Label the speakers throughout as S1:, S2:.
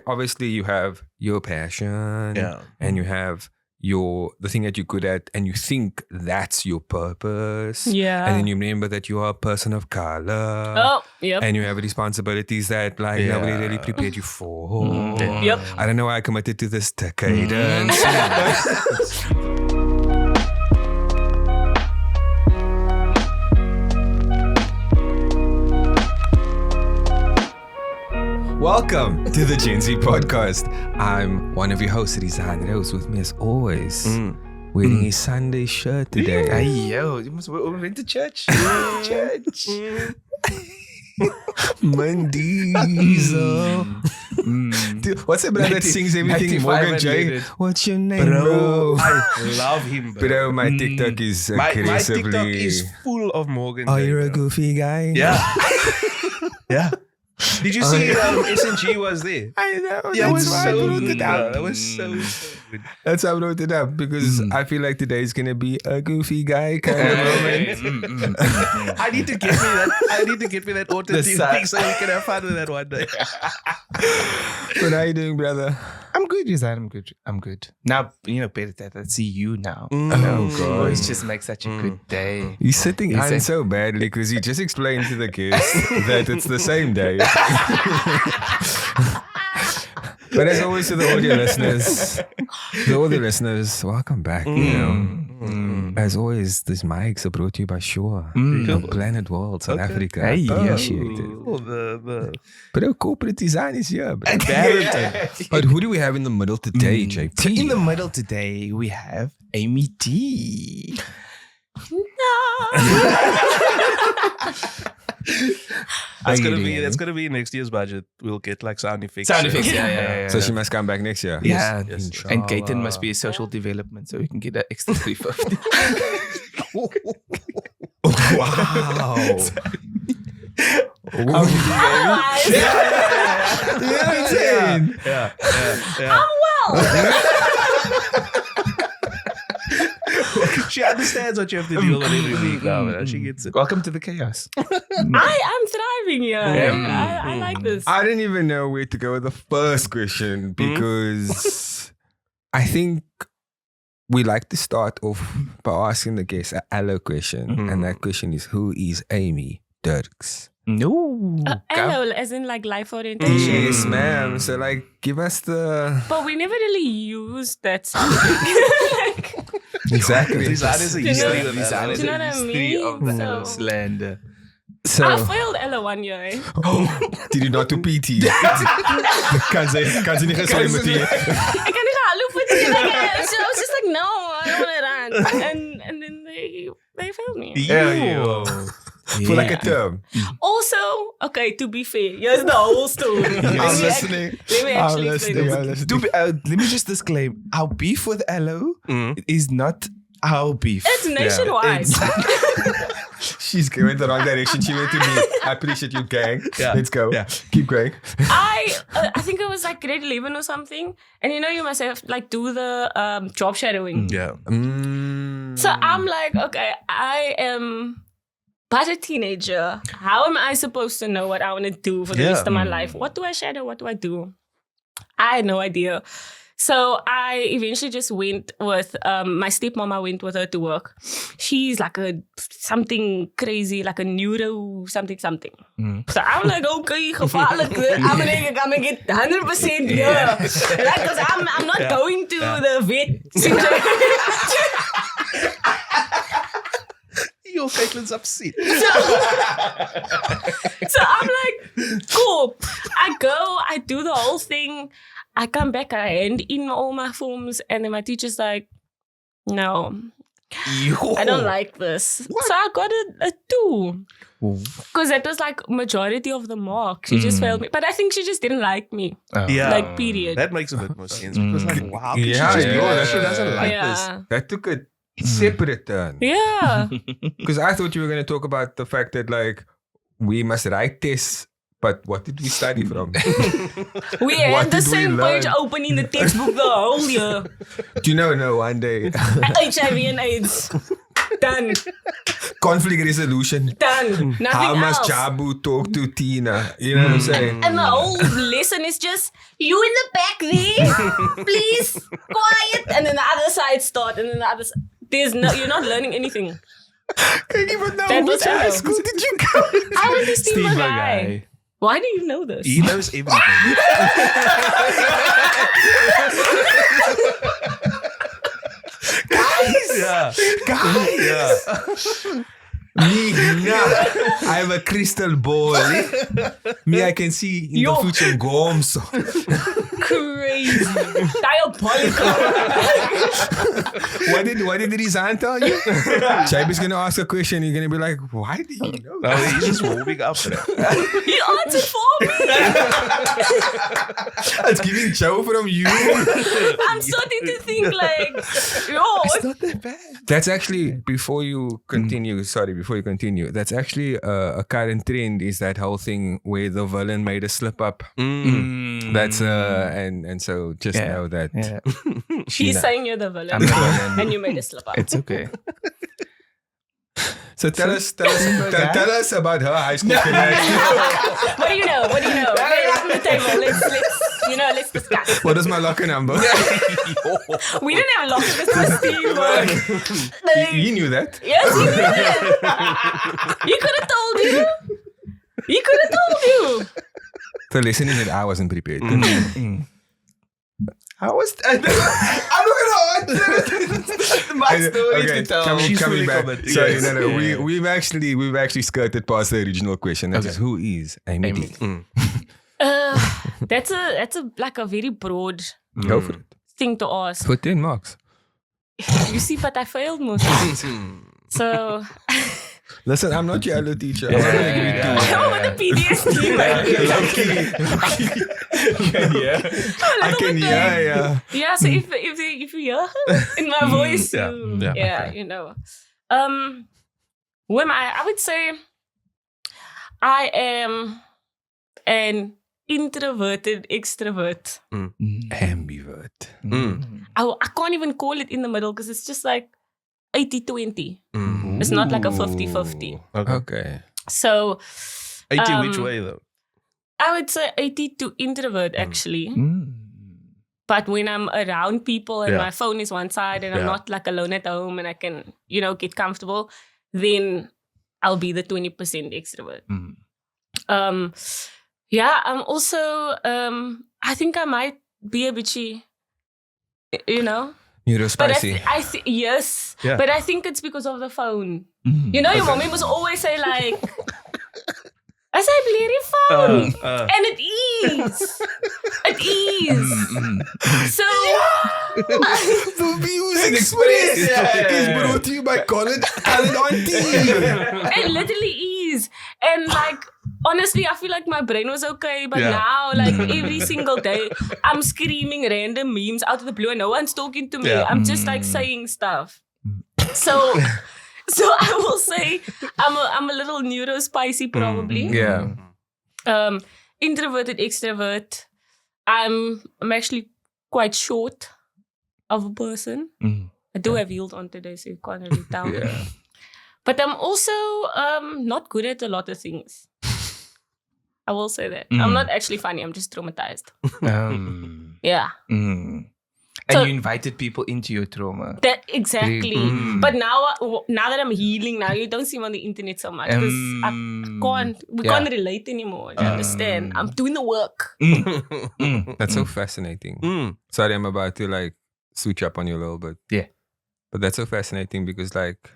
S1: obviously you have your passion and you have the thing that you're good at, and you think that's your purpose.
S2: Yeah.
S1: And then you remember that you are a person of color.
S2: Oh, yep.
S1: And you have responsibilities that like nobody really prepared you for.
S2: Yep.
S1: I don't know why I committed to this decadence. Welcome to the GenC podcast. I'm one of your hosts, Rizaan. Rose with me as always, wearing a Sunday shirt today.
S3: Hey, yo, we went to church. Church.
S1: Mondays. Dude, what's the brother that sings everything? Morgan J. What's your name, bro?
S3: I love him, bro.
S1: Bro, my TikTok is
S3: My
S1: aggressively...
S3: TikTok is full of Morgan
S1: Oh,
S3: J,
S1: you're a
S3: bro.
S1: goofy guy?
S3: Yeah. Yeah. Did you see SNG was there?
S1: I know.
S3: Yeah,
S1: That was why I wrote
S3: good,
S1: it down.
S3: bro. That was so good.
S1: That's why I wrote it up, because I feel like today is going to be a goofy guy kind of moment.
S3: I need to get me that. I need to get me that auto tune thing so we can have fun with that one day.
S1: What are you doing, brother?
S4: I'm good, Rizaan. I'm good. Now, better that I see you now.
S1: Oh, God.
S4: Always just make such a good day.
S1: He's sitting
S4: He's
S1: on
S4: a-
S1: so badly because he just explained to the kids that it's the same day. But as always, to the audio listeners, welcome back. As always, these mics are brought to you by SHURE, Planetworld, South Africa.
S4: Hey,
S1: Appreciate it. But our corporate design is here, bro. But who do we have in the middle today, JP?
S4: So in the middle today, we have Amy T.
S3: That's gonna be next year's budget. We'll get like sound effects.
S4: Yeah.
S1: So she must come back next year.
S4: Yeah,
S3: Yes.
S4: and Gaten must be a social development, so we can get an extra 350.
S1: Wow.
S3: She understands what you have to deal with every week now, man. She gets it.
S4: Welcome to the chaos.
S2: I am thriving here. I like this.
S1: I didn't even know where to go with the first question because I think we like to start off by asking the guest a hello question. And that question is, who is Amy Dirks?
S4: No.
S2: Hello, as in like life orientation.
S1: Yes, ma'am. So like, give us the...
S2: But we never really used that something. Like,
S1: Exactly.
S3: Rizaan is a history of
S2: Do you know what I mean?
S4: of the
S2: So-
S4: Alice land.
S1: So,
S2: I failed Ella one year. Eh?
S1: did you not do PT? Kan ze nie geswem met je?
S2: I can look with it. So I was just like, no, I don't want to run. And then they failed me.
S1: For like a term.
S2: Also, okay, to be fair, here's the whole story.
S1: I'm listening.
S2: Let me actually explain
S1: I'm
S2: this.
S1: listening.
S4: Let me just disclaim, our beef with Aloe is not our beef.
S2: It's nationwide.
S1: She's going the wrong direction. She went to me. I appreciate you, gang.
S3: Yeah.
S1: Let's go.
S3: Yeah.
S1: Keep going.
S2: I think it was like grade 11 or something. And you must have like do the job shadowing.
S3: Yeah.
S2: So I'm like, okay, I am but a teenager. How am I supposed to know what I want to do for the rest of my life? What do I shadow? What do I do? I had no idea. So I eventually just went with, my stepmama went with her to work. She's like something crazy, like a neuro something. So I'm like, okay, gevaarlijk. I'm gonna get 100% here. Because I'm not going to the vet.
S3: Yo, Caitlin's upset.
S2: So I'm like, cool. I go, I do the whole thing. I come back, I hand in all my forms, and then my teacher's like, no, I don't like this. What? So I got a 2. Because that was like majority of the mark. She just failed me. But I think she just didn't like me.
S3: Yeah.
S2: Like, period.
S3: That makes a bit more sense. Because like, wow, how can she
S1: Yeah,
S3: just do
S1: yeah,
S3: that? She
S1: yeah,
S3: doesn't like this.
S2: Yeah.
S1: That took a separate turn.
S2: Yeah.
S1: Because I thought you were going to talk about the fact that like we must write tests. But what did we study from?
S2: We
S1: What
S2: had the
S1: did we
S2: same
S1: learn?
S2: page open in the textbook the whole year.
S1: Do you know, one day...
S2: HIV and AIDS. Done.
S1: Conflict resolution.
S2: Done. Nothing
S1: How
S2: else.
S1: must Jabu talk to Tina? You know what I'm saying?
S2: And the whole lesson is just, you in the back there, please, quiet. And then the other side start, and then the other side. You're not learning anything.
S1: Can you even know
S2: That
S1: which
S2: was
S1: high
S2: hello.
S1: school did you go?
S2: I went to Steve
S4: Steve
S2: Guy.
S4: Guy.
S2: Why do you know this?
S3: He knows everything.
S1: Guys! Me, nah. I have a crystal ball. Me, I can see in
S2: Yo.
S1: the future goms.
S2: Crazy. Diabolical.
S1: What did Rizaan tell you? Chaibi's gonna ask a question. You're gonna be like, why do you know?
S3: No, he's just warming up for that.
S2: He answered for me.
S1: It's giving Joe from you.
S2: I'm starting to think like,
S4: It's not that bad.
S1: That's actually, before you continue, that's actually a current trend, is that whole thing where the villain made a slip up. That's and so just know that.
S4: Yeah.
S2: he's saying you're the villain.
S4: I'm the villain.
S2: And you made a slip up.
S4: It's okay.
S1: So tell us about her high school connection.
S2: What do you know? Lay it on the table. Let's discuss.
S1: What is my locker number?
S2: We didn't have a lock. This was Steve.
S1: He knew that.
S2: Yes, he did. He could have told you.
S1: So listening that I wasn't prepared.
S4: I'm not gonna answer my story to tell.
S3: She's
S1: coming
S3: fully
S1: back.
S3: commenting.
S1: Sorry,
S3: Yes.
S1: no. We've actually skirted past the original question. That is, who is Amy D?
S2: That's a like a very broad
S1: Go for it.
S2: thing to ask.
S1: For 10 marks.
S2: You see, but I failed most of it. So
S1: Listen, I'm not your hello teacher. I'm not gonna give you two.
S2: I'm on the PDSD, man.
S1: I can hear, yeah.
S2: Yeah, so if you hear in my voice,
S3: okay.
S2: you know. Who am I? I would say I am an introverted extrovert.
S1: Ambivert.
S2: I can't even call it in the middle because it's just like 80-20. It's not like a 50-50.
S1: Okay.
S2: So
S3: 80 which way though?
S2: I would say 80 to introvert actually. But when I'm around people and my phone is one side and I'm not like alone at home and I can, get comfortable, then I'll be the 20% extrovert. I'm also, I think I might be a bitchy,
S1: Neurospicy.
S2: But yes.
S3: Yeah.
S2: But I think it's because of the phone. Your mommy must always say like, I say bleary phone. And it is. It is. So
S1: The views and expressed is brought to you by Colin Allen on TV.
S2: it literally is. And like, honestly, I feel like my brain was okay, but now, like every single day, I'm screaming random memes out of the blue and no one's talking to me. I'm just like saying stuff. So I will say I'm a little neurospicy probably.
S1: Yeah.
S2: Introverted, extrovert. I'm actually quite short of a person. I do have heels on today, so you can't really tell. But I'm also not good at a lot of things. I will say that. I'm not actually funny. I'm just traumatized. Yeah.
S4: And you invited people into your trauma.
S2: That exactly. But now that I'm healing, now you don't see me on the internet so much because we can't relate anymore. You understand? I'm doing the work.
S1: That's so fascinating. Sorry, I'm about to like switch up on you a little bit.
S4: Yeah.
S1: But that's so fascinating because like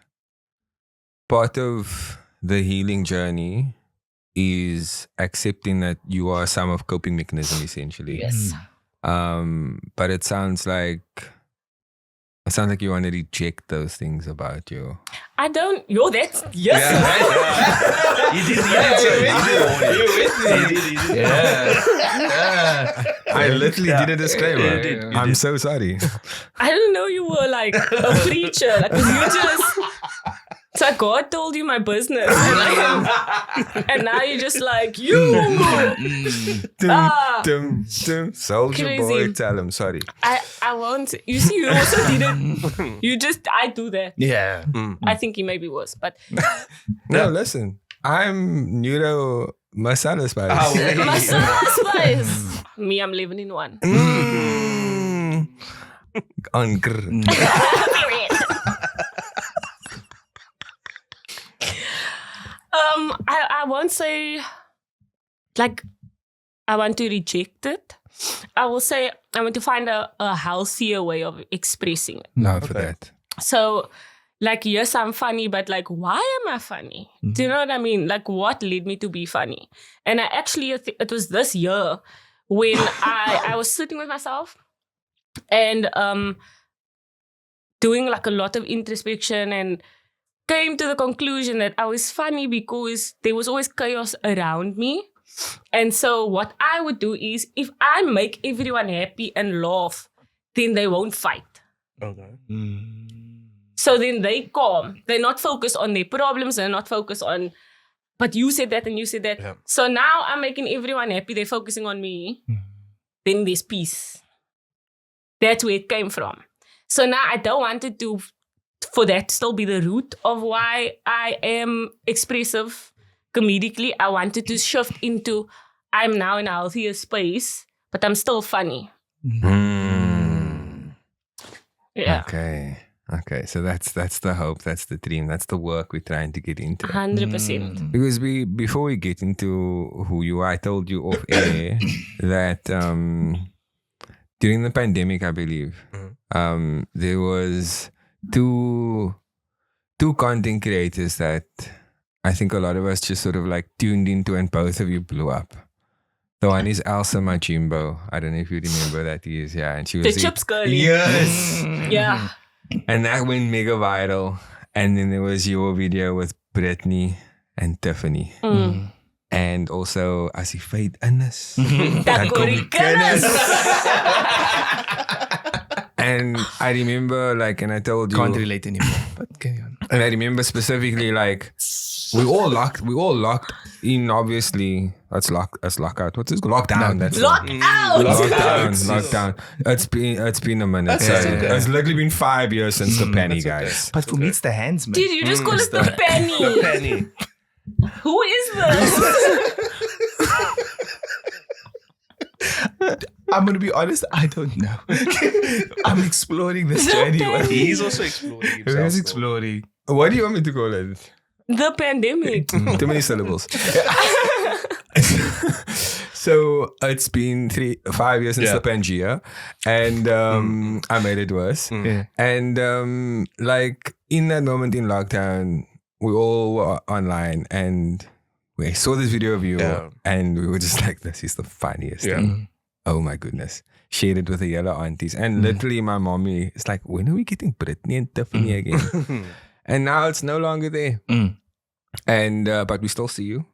S1: part of the healing journey is accepting that you are a sum of coping mechanism essentially.
S2: Yes.
S1: But it sounds like you want to reject those things about you.
S2: I don't. That's yes.
S1: I literally did a disclaimer.
S3: You did.
S1: I'm so sorry.
S2: I didn't know you were like a preacher. Like, 'cause So God told you my business. And now you're just like, you.
S1: Soldier
S2: Crazy.
S1: boy, tell him, sorry.
S2: I won't. You see, you also didn't. I do that.
S3: Yeah.
S2: I think he maybe was, but.
S1: No, listen. I'm neuro masala spice.
S2: Masala spice. Me, I'm living in one. I won't say like I want to reject it. I will say I want to find a healthier way of expressing it.
S1: No, for that.
S2: So, like, yes, I'm funny, but like, why am I funny? Do you know what I mean? Like, what led me to be funny? And I actually, it was this year when I was sitting with myself and doing like a lot of introspection and came to the conclusion that I was funny because there was always chaos around me. And so what I would do is if I make everyone happy and laugh, then they won't fight.
S3: Okay.
S2: So then they calm. They're not focused on their problems. They're not focused on, but you said that and you said that. Yeah. So now I'm making everyone happy. They're focusing on me. Then there's peace. That's where it came from. So now I don't want it to, for that still be the root of why I am expressive comedically. I wanted to shift into, I'm now in a healthier space, but I'm still funny. Yeah.
S1: Okay, so that's the hope, that's the dream, that's the work we're trying to get into.
S2: 100%.
S1: Because before we get into who you are, I told you off air that during the pandemic, I believe, there was two content creators that I think a lot of us just sort of like tuned into, and both of you blew up. The one is Elsa Majimbo. I don't know if you remember that. And she was
S2: the chips girl.
S1: Yes.
S2: Yeah.
S1: And that went mega viral. And then there was your video with Brittany and Tiffany. And also Asifate Anas. And I remember and I told you.
S3: Can't relate anymore, but carry on.
S1: And I remember specifically we all locked in, obviously. That's lockout. What's this? Lockdown. That's Lockdown. It's been a minute. It's literally been 5 years since the penny, guys.
S3: But for me, it's the hands, man.
S2: Did you just call it the penny?
S3: The penny.
S2: Who is this?
S3: I'm going to be honest, I don't know. I'm exploring this journey. He's also exploring himself.
S1: He's exploring. What do you want me to call it?
S2: The pandemic.
S1: Too many syllables. So it's been 5 years since the Pangea, and I made it worse. And in that moment in lockdown, we all were online, and we saw this video of you, and we were just like, "This is the funniest thing." Oh my goodness. Shared it with the yellow aunties, and literally my mommy is like, "When are we getting Brittany and Tiffany again?" And now it's no longer there. And but we still see you.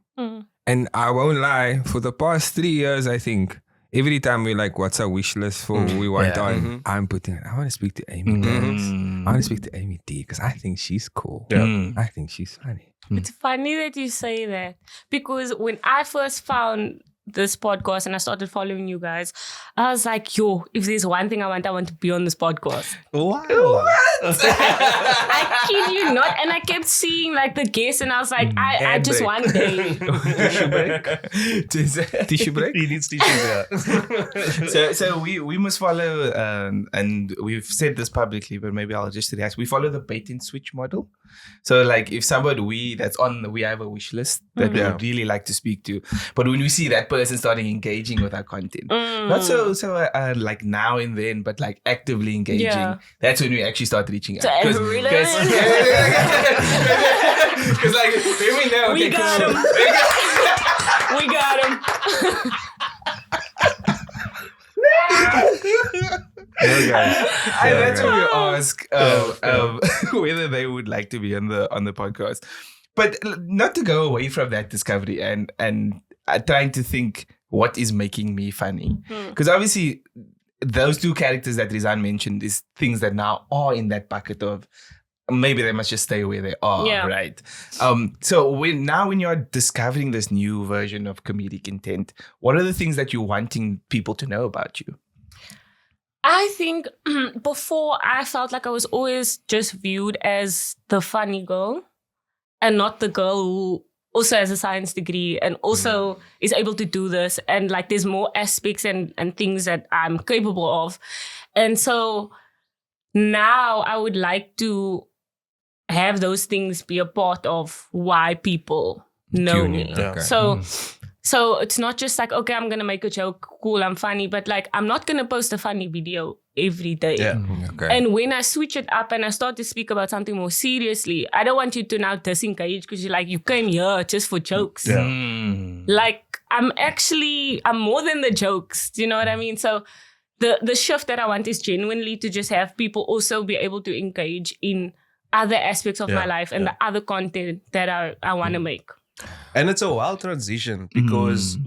S1: And I won't lie, for the past 3 years, I think, every time we're like, what's our wish list for who we want on, I'm putting, I want to speak to Amy Dirks. I want to speak to Amy D, because I think she's cool. I think she's funny.
S2: It's funny that you say that, because when I first found this podcast and I started following you guys, I was like, yo, if there's one thing I want to be on this podcast.
S3: Wow.
S2: What? I kid you not. And I kept seeing the guests, and I was like, I just one day.
S3: Tissue break? He needs tissue. So we must follow, and we've said this publicly, but maybe I'll just react. We follow the bait and switch model. So if somebody that's on, we have a wish list that we would really like to speak to, but when we see that person starting engaging with our content, not so now and then, but actively engaging, that's when we actually start reaching out. Because we know,
S2: we got him. We got him.
S3: That's what we ask whether they would like to be on the podcast, but not to go away from that discovery and trying to think what is making me funny, because obviously those two characters that Rizaan mentioned is things that now are in that bucket of maybe they must just stay where they are,
S2: Yeah.
S3: right? So when you're discovering this new version of comedic intent, what are the things that you're wanting people to know about you?
S2: I think before I felt like I was always just viewed as the funny girl and not the girl who also has a science degree and also is able to do this. And like there's more aspects and things that I'm capable of. And so now I would like to have those things be a part of why people know me.
S1: Okay.
S2: So it's not just like, okay, I'm going to make a joke, cool, I'm funny, but like I'm not going to post a funny video every day.
S3: Yeah.
S1: Okay.
S2: And when I switch it up and I start to speak about something more seriously, I don't want you to now disengage because you're like, you came here just for jokes. Like I'm more than the jokes. Do you know what I mean? So the shift that I want is genuinely to just have people also be able to engage in other aspects of my life and the other content that I want to make.
S5: And it's a wild transition because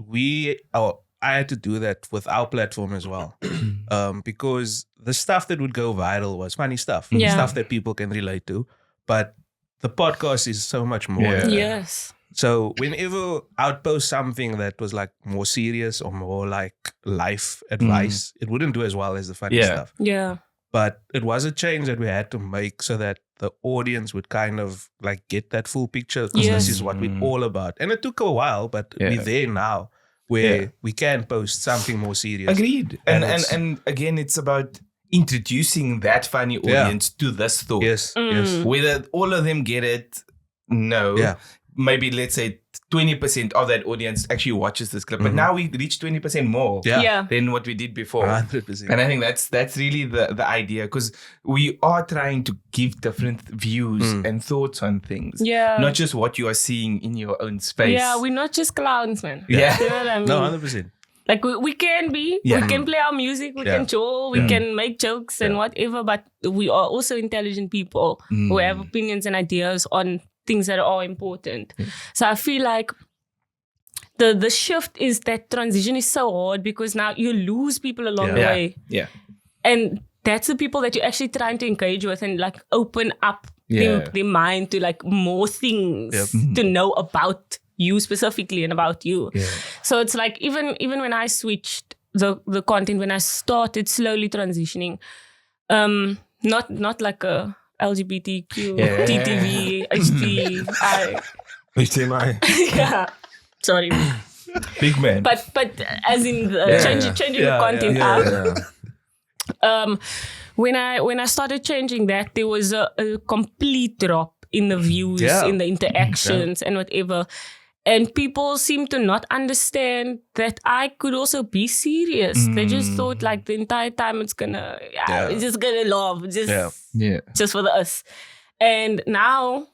S5: I had to do that with our platform as well. Because the stuff that would go viral was funny stuff.
S2: Yeah.
S5: Stuff that people can relate to. But the podcast is so much more.
S3: Yeah.
S5: than that.
S2: Yes.
S5: So whenever I would post something that was like more serious or more like life advice, it wouldn't do as well as the funny stuff.
S2: Yeah.
S5: But it was a change that we had to make so that the audience would kind of like get that full picture because
S2: Yes.
S5: this is what we're all about. And it took a while, but we're there now where we can post something more serious.
S3: Agreed. And again, it's about introducing that funny audience to this thought.
S5: Yes, yes.
S3: Whether all of them get it, no.
S5: Yeah.
S3: Maybe let's say 20% of that audience actually watches this clip. But now we reach 20% more
S2: Yeah.
S3: than what we did before.
S5: 100%.
S3: And I think that's really the idea because we are trying to give different views and thoughts on things.
S2: Yeah.
S3: Not just what you are seeing in your own space.
S2: Yeah, we're not just clowns, man.
S3: Yeah.
S2: You know what I mean?
S5: No, 100%.
S2: Like we can be, we can play our music, we can troll, we can make jokes and whatever, but we are also intelligent people who have opinions and ideas on things that are important. So I feel like the shift is that transition is so hard because now you lose people along the way.
S3: Yeah.
S2: And that's the people that you're actually trying to engage with and like open up their mind to like more things to know about you specifically and about you. Yeah. So it's like even when I switched the content, when I started slowly transitioning, not like a LGBTQ, TTV,
S1: HTMI.
S2: yeah. Sorry.
S3: Big man.
S2: But as in changing the content up. When I started changing that, there was a complete drop in the views, in the interactions and whatever. And people seem to not understand that I could also be serious. They just thought like the entire time it's just gonna love, just for the us. And now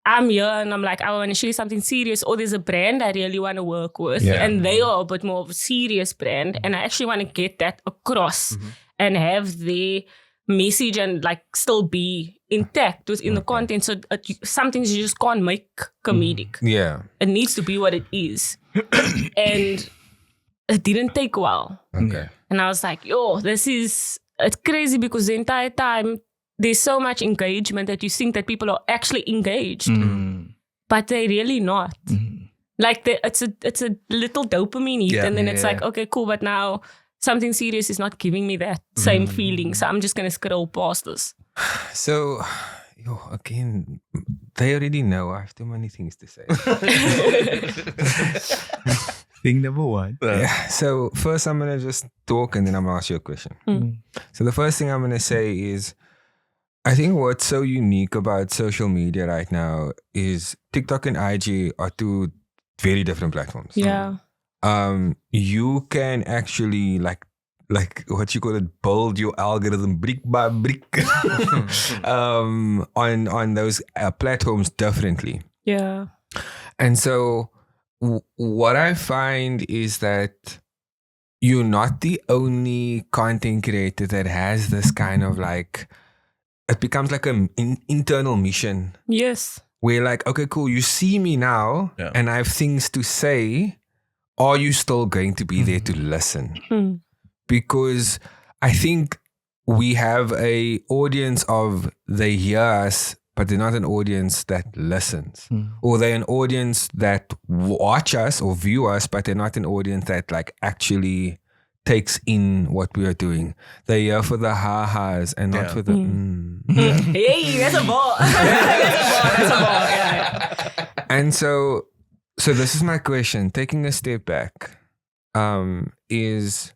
S2: I'm here and I'm like, I want to show you something serious. Or there's a brand I really want to work with. Yeah. And they are a bit more of a serious brand. And I actually want to get that across and have the message and like still be intact within the content. So some things you just can't make comedic.
S1: Yeah.
S2: It needs to be what it is. And it didn't take a while.
S1: Okay.
S2: And I was like, it's crazy because the entire time there's so much engagement that you think that people are actually engaged, but they're really not. Like it's a little dopamine hit, and then it's like, okay, cool, but now something serious is not giving me that same feeling, so I'm just gonna scroll past this.
S1: So, again, they already know I have too many things to say.
S3: Thing number one.
S1: Yeah. So first I'm gonna just talk and then I'm gonna ask you a question. So the first thing I'm gonna say is, I think what's so unique about social media right now is TikTok and IG are two very different platforms.
S2: Yeah.
S1: You can actually like what you call it, build your algorithm brick by brick on those platforms differently.
S2: Yeah.
S1: And so what I find is that you're not the only content creator that has this kind of like, it becomes like an internal mission.
S2: Yes.
S1: Where like, okay, cool, you see me now and I have things to say. Are you still going to be there to listen? Because I think we have a audience of they hear us, but they're not an audience that listens. Or they're an audience that watch us or view us, but they're not an audience that like actually takes in what we are doing. They're here for the ha-has and not for the
S2: Hey, that's a ball. That's a ball. Yeah.
S1: And so this is my question. Taking a step back, is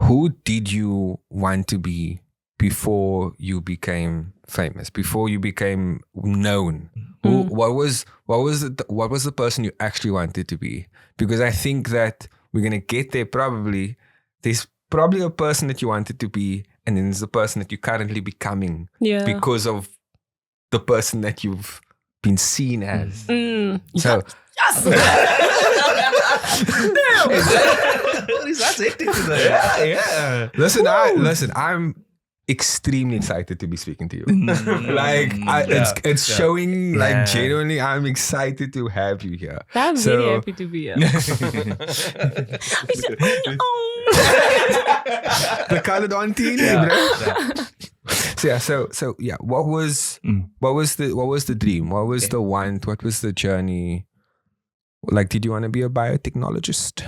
S1: who did you want to be before you became famous? Before you became known? What was the person you actually wanted to be? Because I think that we're gonna get there probably. There's probably a person that you wanted to be, and then there's the person that you're currently becoming because of the person that you've been seen as. So
S5: That's hectic today.
S1: yeah. Listen, I'm extremely excited to be speaking to you. Like it's showing like genuinely I'm excited to have you here.
S2: I'm very happy to be here.
S1: The colored auntie, bro. So yeah, what was the dream? What was the want? What was the journey? Like, did you want to be a biotechnologist?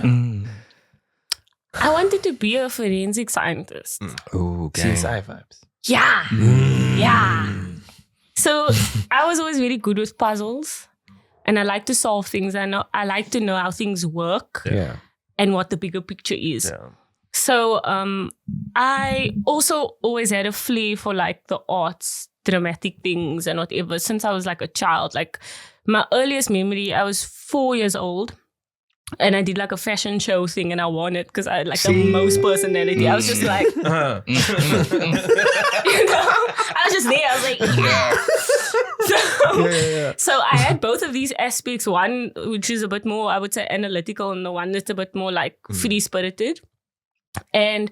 S2: I wanted to be a forensic scientist.
S1: Oh, okay.
S3: CSI vibes.
S2: Yeah. Yeah. So I was always really good with puzzles, and I like to solve things. I like to know how things work and what the bigger picture is.
S5: Yeah.
S2: So I also always had a flair for like the arts, dramatic things and whatever since I was like a child. Like my earliest memory, I was 4 years old. And I did like a fashion show thing and I won it because I had like the most personality. I was just like, you know, I was just there. I was like, So I had both of these aspects. One, which is a bit more, I would say, analytical, and the one that's a bit more like free-spirited. And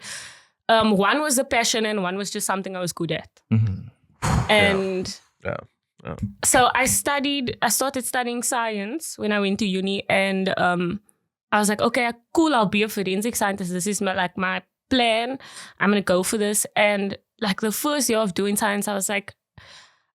S2: one was a passion and one was just something I was good at. And so I started studying science when I went to uni, and I was like, okay, cool, I'll be a forensic scientist. This is my plan. I'm going to go for this. And like the first year of doing science, I was like,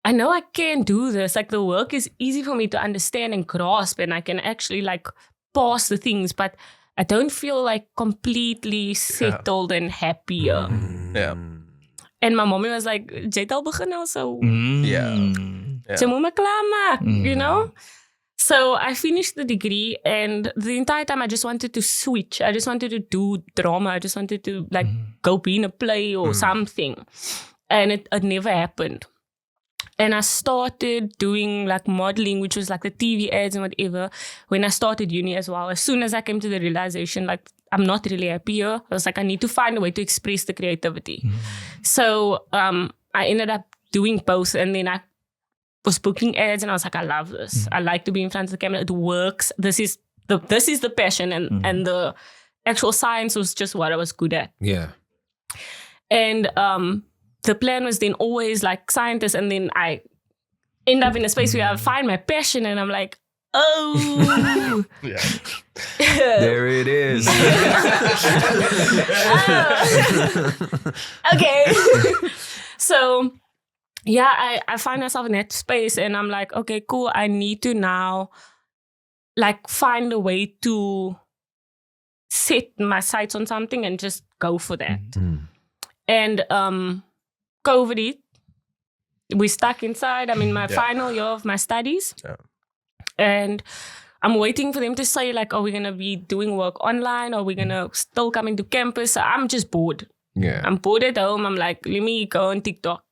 S2: I know I can do this. Like the work is easy for me to understand and grasp, and I can actually like pass the things, but I don't feel like completely settled and happier. And my mommy was like, jy het al begin al so. So moet my klaar maak, you know? So I finished the degree, and the entire time I just wanted to switch. I just wanted to do drama. I just wanted to like go be in a play or something. And it never happened. And I started doing like modeling, which was like the TV ads and whatever, when I started uni as well. As soon as I came to the realization, like, I'm not really happy here. I was like, I need to find a way to express the creativity. So I ended up doing both, and then I was booking ads, and I was like, I love this. I like to be in front of the camera. It works. This is the passion, and the actual science was just what I was good at.
S1: Yeah.
S2: And the plan was then always like scientist, and then I end up in a space where I find my passion, and I'm like, oh.
S1: There it is.
S2: Okay. So yeah, I find myself in that space, and I'm like, okay, cool. I need to now like find a way to set my sights on something and just go for that. And COVID hit. We stuck inside. I'm in my final year of my studies. And I'm waiting for them to say like, are we going to be doing work online, or are we going to still come into campus? So I'm just bored.
S1: Yeah.
S2: I'm bored at home. I'm like, let me go on TikTok.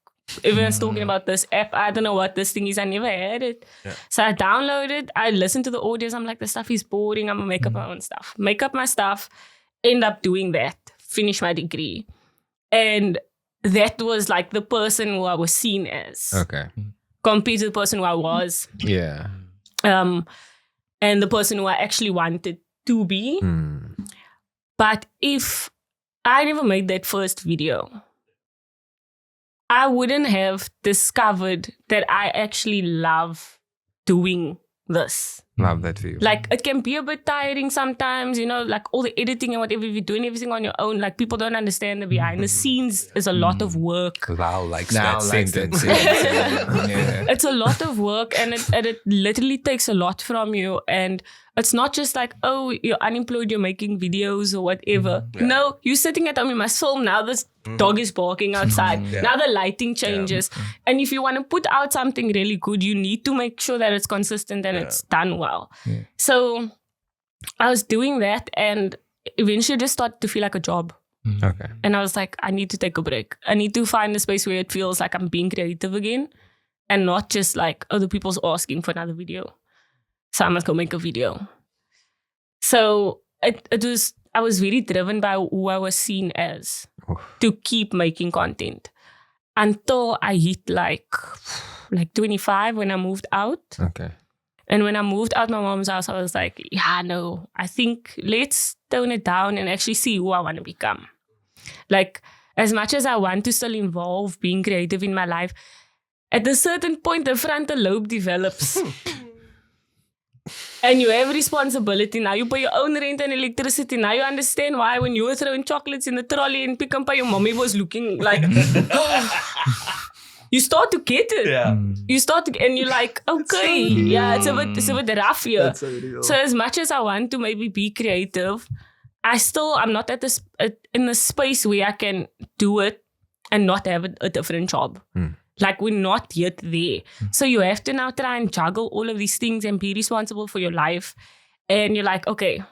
S2: Everyone's talking about this app. I don't know what this thing is. I never had it. So I downloaded. I listened to the audios. I'm like, this stuff is boring. I'm going to make up my own stuff. Make up my stuff. End up doing that. Finish my degree. And that was like the person who I was seen as.
S1: Okay.
S2: Compared to the person who I was.
S1: Yeah.
S2: And the person who I actually wanted to be. But if I never made that first video, I wouldn't have discovered that I actually love doing this.
S1: Love that for you.
S2: Like, it can be a bit tiring sometimes, like all the editing and whatever. If you're doing everything on your own, like, people don't understand the behind the scenes is a lot of work.
S1: Lau likes that sentence.
S2: It's a lot of work, and it literally takes a lot from you. And it's not just like, oh, you're unemployed, you're making videos or whatever. No, you're sitting at home, you must film. Now this dog is barking outside. Now the lighting changes. And if you want to put out something really good, you need to make sure that it's consistent and it's done well. So I was doing that, and eventually it just started to feel like a job.
S1: Okay.
S2: And I was like, I need to take a break. I need to find a space where it feels like I'm being creative again, and not just like other people's asking for another video. So I must go make a video. So I was really driven by who I was seen as to keep making content until I hit like 25 when I moved out.
S1: Okay.
S2: And when I moved out my mom's house, I was like, yeah, no, I think let's tone it down and actually see who I want to become. Like, as much as I want to still involve being creative in my life, at a certain point, the frontal lobe develops. And you have responsibility. Now you pay your own rent and electricity. Now you understand why when you were throwing chocolates in the trolley and pick up, your mommy was looking like... You start to get it. Yeah. You start to, and you're like, okay, it's a bit rough here. So as much as I want to maybe be creative, I'm not at this in the space where I can do it and not have a different job. Like, we're not yet there. So you have to now try and juggle all of these things and be responsible for your life. And you're like, okay,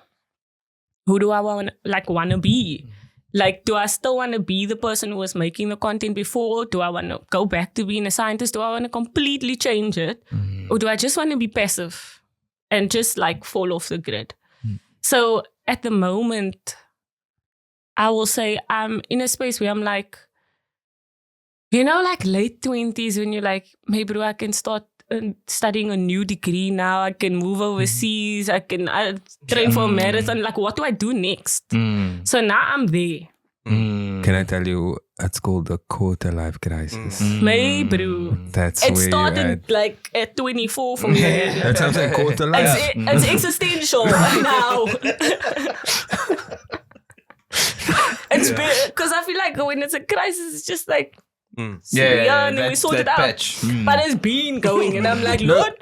S2: who do I want to be? Like, do I still want to be the person who was making the content before? Do I want to go back to being a scientist? Do I want to completely change it? Or do I just want to be passive and just like fall off the grid? So at the moment, I will say I'm in a space where I'm like, like late 20s when you're like, hey bro, I can start studying a new degree now. I can move overseas. I can train for a marathon. Like, what do I do next? So now I'm there.
S1: Can I tell you, it's called the quarter life crisis.
S2: Maybe, bro.
S1: That's
S2: it
S1: where
S2: started like at 24 for me.
S1: That sounds like quarter life.
S2: It's existential now. It's because I feel like when it's a crisis, it's just like, and we sort it out. But it's been going, and I'm like, Lord,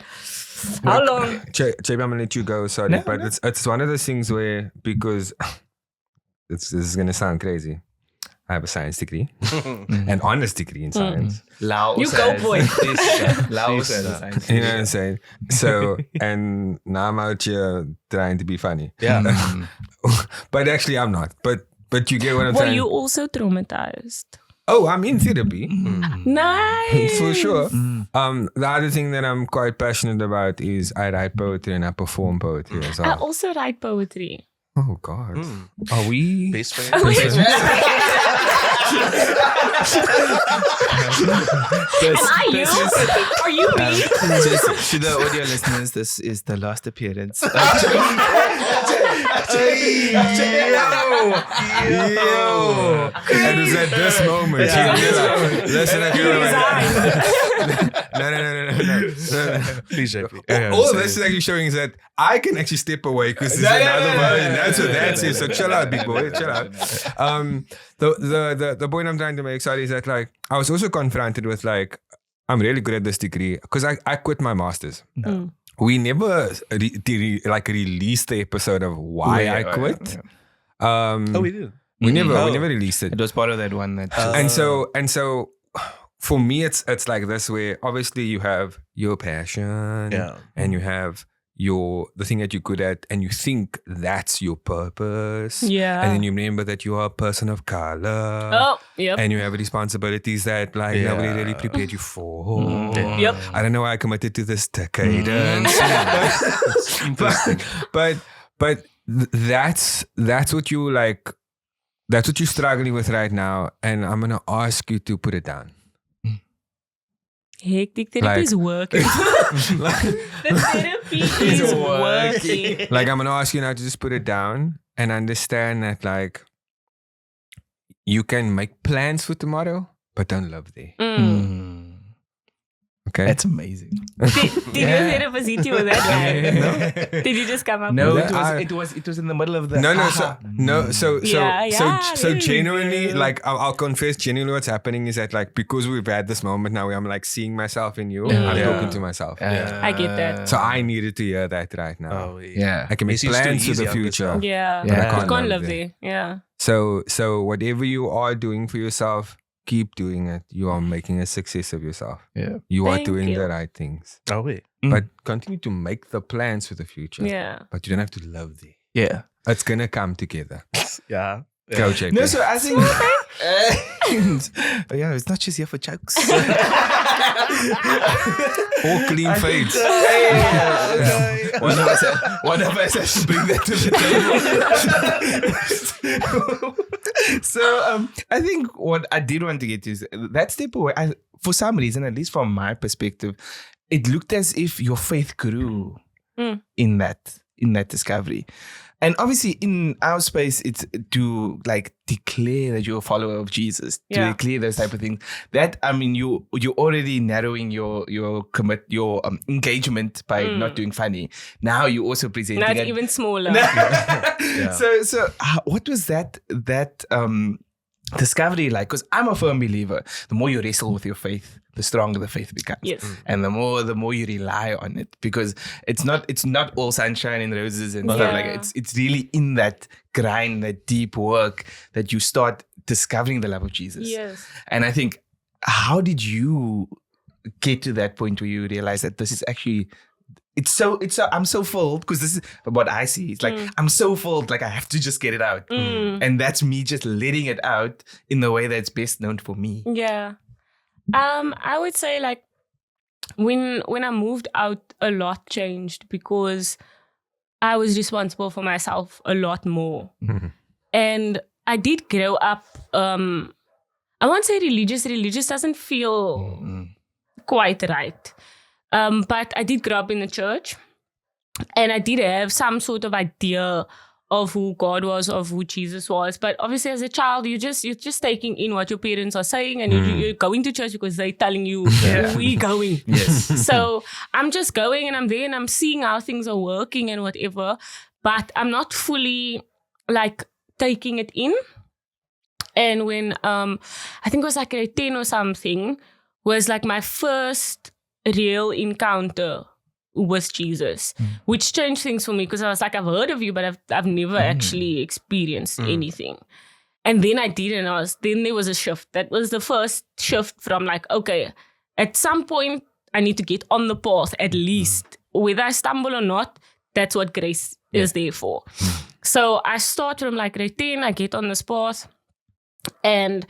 S2: how long?
S1: JB, I'm gonna let you go. Sorry, but it's one of those things where, because this is gonna sound crazy, I have a science degree, an honors degree in science.
S2: You go, boy.
S1: You know what I'm saying? So, and now I'm out here trying to be funny.
S5: Yeah,
S1: but actually, I'm not. But you get what I'm saying.
S2: Were you also traumatized?
S1: Oh, I'm in therapy.
S2: Nice.
S1: For sure. The other thing that I'm quite passionate about is I write poetry and I perform poetry as well.
S2: I also write poetry.
S1: Oh, God. Are we...
S5: Best friends?
S2: Am I you? Are you me?
S3: Just to the audio listeners, this is the last appearance.
S1: Yo! And it's at this moment. Listen, no.
S5: Please, JP.
S1: All this is actually showing is that I can actually step away because there's another version. That's what that is. So chill out, big boy. Chill out. The point I'm trying to make, sorry, is that like I was also confronted with like, I'm really good at this degree because I quit my master's. We never released the episode of why I quit.
S5: We did.
S1: We never released it.
S3: It was part of that one that.
S1: And so for me, it's like this where obviously you have your passion and you have the thing that you're good at, and you think that's your purpose.
S2: Yeah.
S1: And then you remember that you are a person of color.
S2: Oh, yep.
S1: And you have responsibilities that like nobody really prepared you for.
S2: Yep.
S1: I don't know why I committed to this decadence. but that's what you like. That's what you're struggling with right now, and I'm gonna ask you to put it down.
S2: Hectic therapy is working. The therapy is working.
S1: Like, I'm gonna ask you now to just put it down and understand that like you can make plans for tomorrow, but don't live there. Okay.
S3: That's amazing.
S2: Did you hear a visit with that line?
S3: No.
S2: Did you just come up
S3: No,
S2: with
S3: it was in the middle of the
S1: So genuinely, like I'll confess, genuinely what's happening is that like because we've had this moment now where I'm like seeing myself in you, I'm talking to myself.
S2: I get that.
S1: So I needed to hear that right now.
S5: Oh, yeah.
S1: I can make
S5: This is too
S1: plans for
S5: easy
S1: the
S5: on
S1: future.
S5: yourself.
S2: Yeah.
S1: But I
S2: You
S1: can't
S2: can't
S1: live
S2: live
S1: there.
S2: there. Yeah.
S1: So whatever you are doing for yourself, keep doing it. You are making a success of yourself.
S3: Yeah.
S1: You are
S2: Thank
S1: doing
S2: you.
S1: the right things.
S5: Oh, yeah.
S1: But continue to make the plans for the future.
S2: Yeah.
S1: But you don't have to live there.
S3: Yeah.
S1: It's gonna come together.
S5: Yeah.
S1: Go, JP.
S3: No, so I think yeah, it's not just here for jokes.
S1: All clean fades.
S3: One of us has to bring that to the table. So I think what I did want to get to is that step away. For some reason, at least from my perspective, it looked as if your faith grew in that discovery. And obviously in our space, it's to like declare that you're a follower of Jesus, to declare those type of things. That, I mean, you're already narrowing your engagement by not doing funny. Now you're also presenting
S2: Not
S3: it.
S2: even smaller.
S3: So what was that discovery like? Because I'm a firm believer, the more you wrestle with your faith, the stronger the faith becomes.
S2: Yes.
S3: And the more you rely on it, because it's not all sunshine and roses and stuff like that. It's really in that grind, that deep work that you start discovering the love of Jesus.
S2: Yes.
S3: And I think, how did you get to that point where you realize that this is actually I'm so filled, because this is what I see. It's like, I'm so filled, like I have to just get it out. And that's me just letting it out in the way that's best known for me.
S2: Yeah. I would say like when I moved out, a lot changed because I was responsible for myself a lot more. And I did grow up, I won't say religious. Religious doesn't feel quite right. But I did grow up in the church, and I did have some sort of idea of who God was, of who Jesus was. But obviously, as a child, you're just taking in what your parents are saying, and you're going to church because they're telling you we're going.
S3: Yes.
S2: So I'm just going, and I'm there, and I'm seeing how things are working and whatever. But I'm not fully like taking it in. And when I think it was like grade 10 or something, was like my first real encounter with Jesus, which changed things for me, because I was like, I've heard of you, but I've never actually experienced anything. And then I did, and then there was a shift. That was the first shift from like, okay, at some point I need to get on the path at least. Whether I stumble or not, that's what grace is there for. So I start from like grade 10, I get on this path, and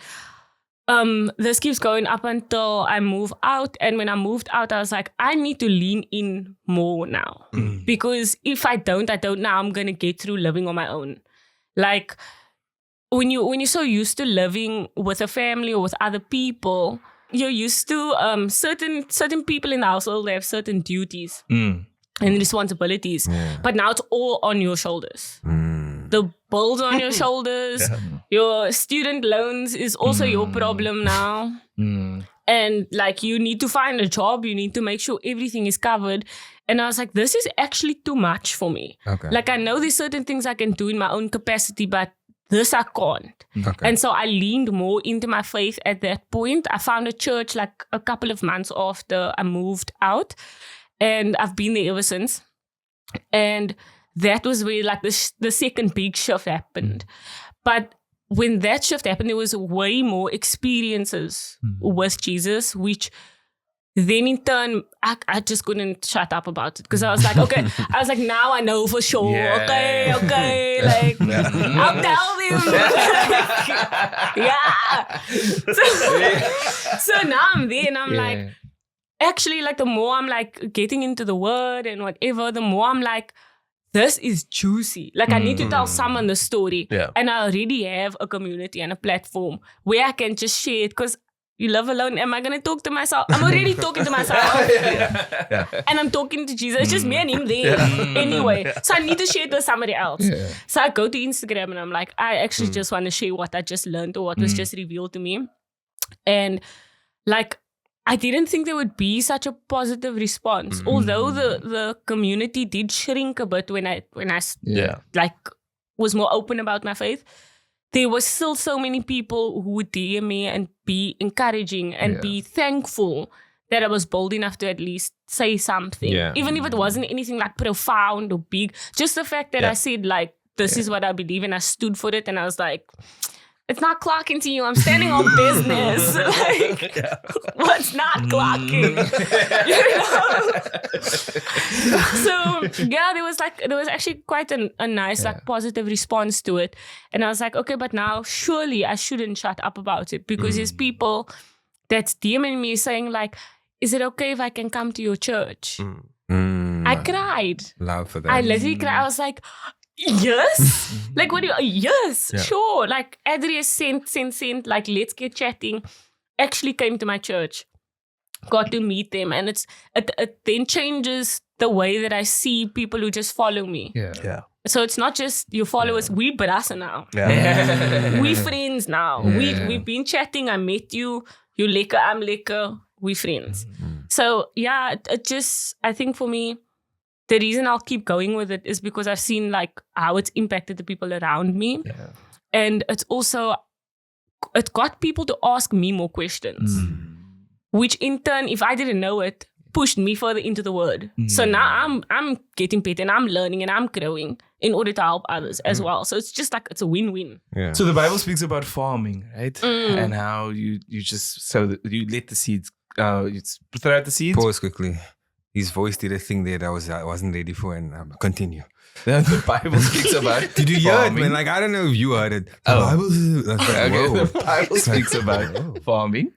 S2: this keeps going up until I move out. And when I moved out, I was like, I need to lean in more now. Because if I don't know how I'm going to get through living on my own. Like when you're so used to living with a family or with other people, you're used to certain people in the household, they have certain duties and responsibilities. But now it's all on your shoulders. The bills on your shoulders. Your student loans is also your problem now. And like, you need to find a job. You need to make sure everything is covered. And I was like, this is actually too much for me.
S1: Okay.
S2: Like, I know there's certain things I can do in my own capacity, but this I can't.
S1: Okay.
S2: And so I leaned more into my faith at that point. I found a church like a couple of months after I moved out. And I've been there ever since. And that was where like the second big shift happened. But when that shift happened, there was way more experiences with Jesus, which then in turn, I just couldn't shut up about it. Because I was like, okay, now I know for sure.
S3: Yeah.
S2: Okay. Like, I'll tell them. So now I'm there and I'm like, actually, like the more I'm like getting into the word and whatever, the more I'm like, this is juicy. Like I need to tell someone the story.
S5: Yeah.
S2: And I already have a community and a platform where I can just share it. Because you live alone. Am I going to talk to myself? I'm already talking to myself. And I'm talking to Jesus. It's just me and him there anyway. So I need to share it with somebody else. So I go to Instagram and I'm like, I actually just want to share what I just learned or what was just revealed to me. And like, I didn't think there would be such a positive response. Although the community did shrink a bit when I like was more open about my faith, there was still so many people who would DM me and be encouraging and be thankful that I was bold enough to at least say something. Yeah. Even if it wasn't anything like profound or big. Just the fact that I said like, this is what I believe, and I stood for it, and I was like, it's not clocking to you. I'm standing on business. Like, what's not clocking? You know? So yeah, there was actually quite a nice like positive response to it, and I was like, okay, but now surely I shouldn't shut up about it, because there's people that's DMing me saying like, is it okay if I can come to your church? I cried.
S1: Love for that.
S2: I literally cried. I was like, yes. Like, what do you? Yes, sure. Like, Adrius sent. Like, let's get chatting. Actually came to my church, got to meet them, and it then changes the way that I see people who just follow me. Yeah. So it's not just your followers. We brasa now. Yeah. We friends now. Yeah. We've been chatting. I met you. You lekker, I'm lekker. We friends. So yeah, it just, I think for me, the reason I'll keep going with it is because I've seen like how it's impacted the people around me. Yeah. And it's also, it got people to ask me more questions, which in turn, if I didn't know it, pushed me further into the word. So now I'm getting better and I'm learning and I'm growing in order to help others as well. So it's just like, it's a win-win.
S3: Yeah. So the Bible speaks about farming, right? And how you just, so you let the seeds, you throw out the seeds.
S1: Pause quickly. His voice did a thing there that I wasn't ready for, and continue.
S3: The Bible speaks about.
S1: Did you hear it, man? Like, I don't know if you heard it.
S3: The Bible speaks about farming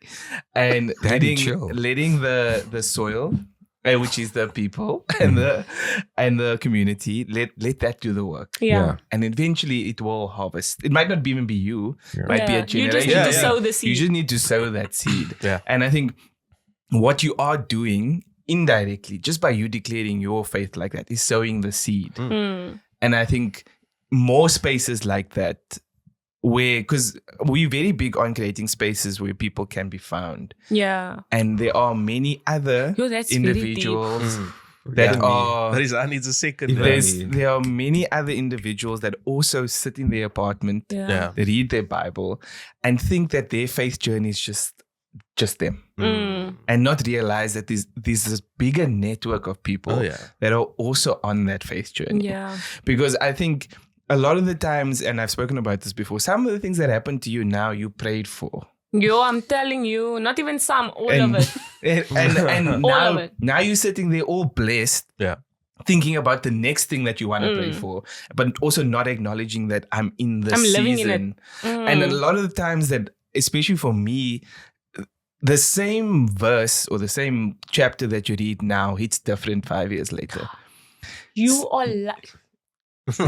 S3: and letting the soil, which is the people and the community, let that do the work.
S2: Yeah.
S3: And eventually it will harvest. It might not even be you. It might be a generation.
S2: You just need to sow the seed.
S3: You just need to sow that seed. And I think what you are doing indirectly, just by you declaring your faith like that, is sowing the seed. And I think more spaces like that, where, because we're very big on creating spaces where people can be found.
S2: Yeah.
S3: And there are many other individuals that are...
S5: Rizaan needs a second.
S3: There are many other individuals that also sit in their apartment, they read their Bible, and think that their faith journey is just them, and not realize that there's this bigger network of people that are also on that faith journey. Yeah. Because I think a lot of the times, and I've spoken about this before, some of the things that happen to you now, you prayed for.
S2: Yo, I'm telling you, not even some, all of it.
S3: And now you're sitting there all blessed. Yeah. Thinking about the next thing that you want to pray for, but also not acknowledging that I'm in the season. Living in it. And a lot of the times that, especially for me, the same verse or the same chapter that you read now hits different 5 years later.
S2: You are like... No,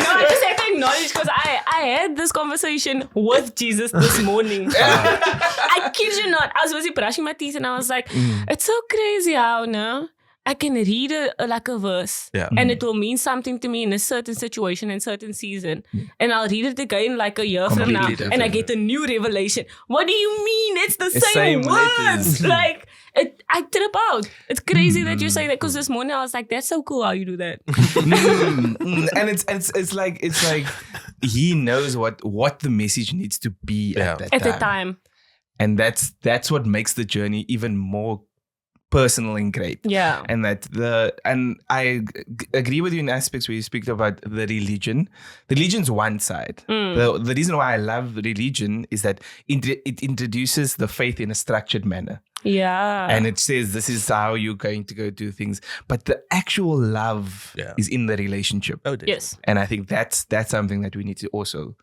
S2: I just have to acknowledge, because I had this conversation with Jesus this morning. I kid you not. I was busy brushing my teeth and I was like, it's so crazy how now I can read a verse and it will mean something to me in a certain situation and certain season. And I'll read it again like a year from now and I get a new revelation. What do you mean? It's the same words. Like, I trip out. It's crazy that you say that, because this morning I was like, that's so cool how you do that.
S3: And it's like he knows what the message needs to be at the time. And that's what makes the journey even more personal and great. Yeah. And I agree with you in aspects where you speak about the religion. The religion's one side. The reason why I love religion is that it introduces the faith in a structured manner. Yeah. And it says this is how you're going to go do things. But the actual love is in the relationship.
S5: Oh,
S2: yes.
S3: And I think that's something that we need to also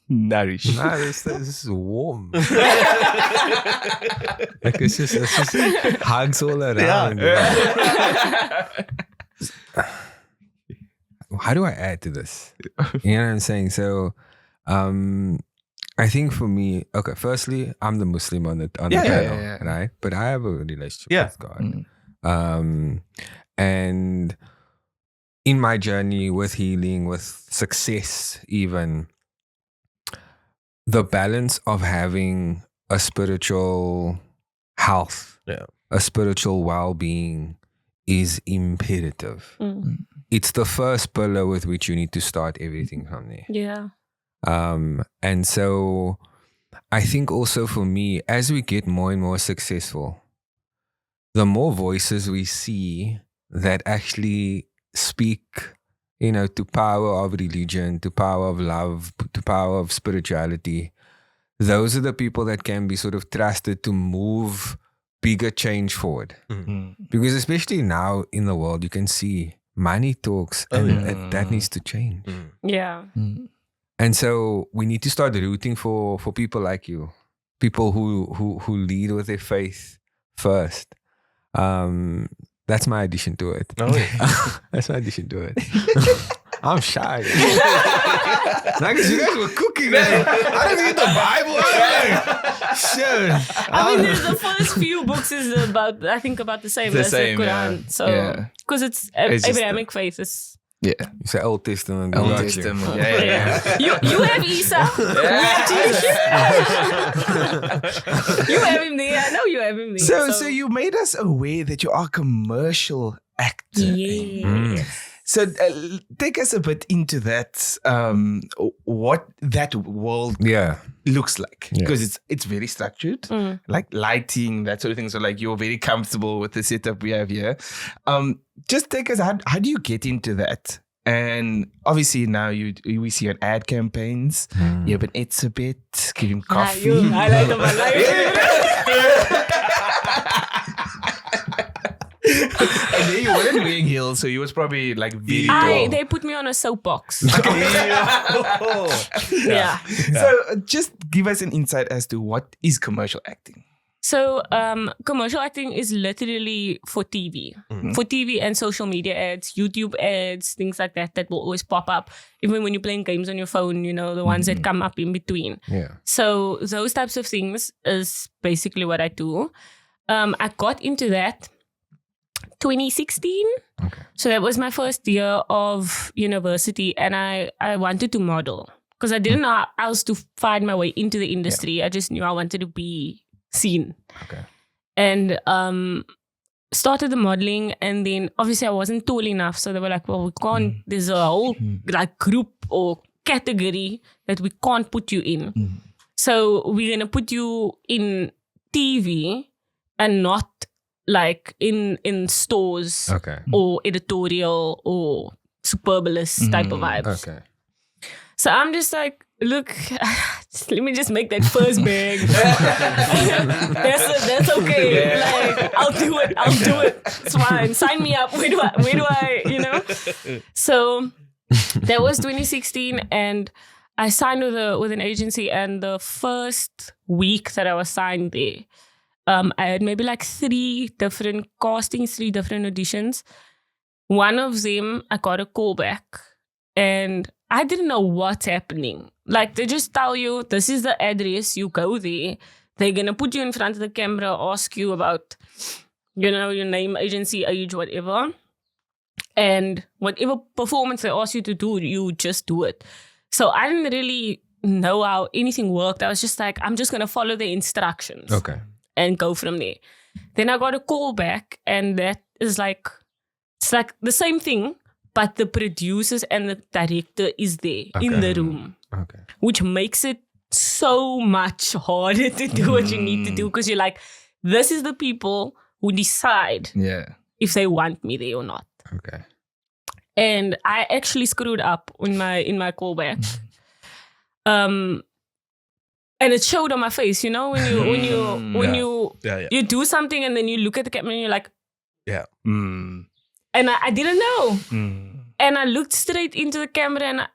S3: nourish.
S1: Nah, this is warm. Like it's just hugs all around. Yeah. How do I add to this? You know what I'm saying? So, I think for me, okay, firstly, I'm the Muslim on the panel, right? But I have a relationship with God. And in my journey with healing, with success even, the balance of having a spiritual health, a spiritual well-being is imperative. It's the first pillar with which you need to start everything from there.
S2: Yeah.
S1: And so I think also for me, as we get more and more successful, the more voices we see that actually speak, to power of religion, to power of love, to power of spirituality, those are the people that can be sort of trusted to move bigger change forward. Because especially now in the world, you can see money talks and that needs to change.
S2: Yeah.
S1: And so we need to start rooting for people like you, people who lead with their faith first. That's my addition to it. That's my addition to it. I'm shy. Because you guys were cooking. I don't read the Bible. Sure.
S2: I mean, the first few books is about the same as the Quran. So, because it's Abrahamic faith.
S1: It's the Old Testament.
S3: Old Testament. Yeah.
S2: You have Isa. We have Jesus. You have him there. I know you have him there.
S3: So you made us aware that you are a commercial actor.
S2: Yes.
S3: So take us a bit into that, what that world looks like. Because it's very structured, like lighting, that sort of thing. So like you're very comfortable with the setup we have here. Just take us, how do you get into that? And obviously now we see your ad campaigns. You have an exhibit, give him coffee.
S2: Highlight of my life.
S3: And then you weren't wearing heels, so you was probably like very tall.
S2: They put me on a soapbox.
S3: Yeah. So just give us an insight as to what is commercial acting.
S2: So commercial acting is literally for TV. For TV and social media ads, YouTube ads, things like that will always pop up. Even when you're playing games on your phone, the ones that come up in between.
S1: Yeah.
S2: So those types of things is basically what I do. I got into that 2016.
S1: Okay.
S2: So that was my first year of university, and I wanted to model because I didn't know how else to find my way into the industry. I just knew I wanted to be seen.
S1: Okay.
S2: And started the modeling, and then obviously I wasn't tall enough, so they were like, well, we can't, there's a whole like group or category that we can't put you in. So we're gonna put you in TV and not like in stores or editorial or Superbalist type of vibes.
S1: Okay.
S2: So I'm just like, look, let me just make that first bag. that's okay. Like, I'll do it. It's fine. Sign me up. Where do I, So that was 2016, and I signed with an agency, and the first week that I was signed there, I had maybe like 3 different castings, 3 different auditions. One of them, I got a call back, and I didn't know what's happening. Like, they just tell you, this is the address, you go there. They're going to put you in front of the camera, ask you about, your name, agency, age, whatever. And whatever performance they ask you to do, you just do it. So I didn't really know how anything worked. I was just like, I'm just going to follow the instructions.
S1: Okay.
S2: And go from there. Then I got a call back, and that is like, it's like the same thing, but the producers and the director is there in the room.
S1: Okay.
S2: Which makes it so much harder to do what you need to do, because you're like, this is the people who decide if they want me there or not.
S1: Okay.
S2: And I actually screwed up in my callback. And it showed on my face, when you do something and then you look at the camera and you're like, and I didn't know. And I looked straight into the camera and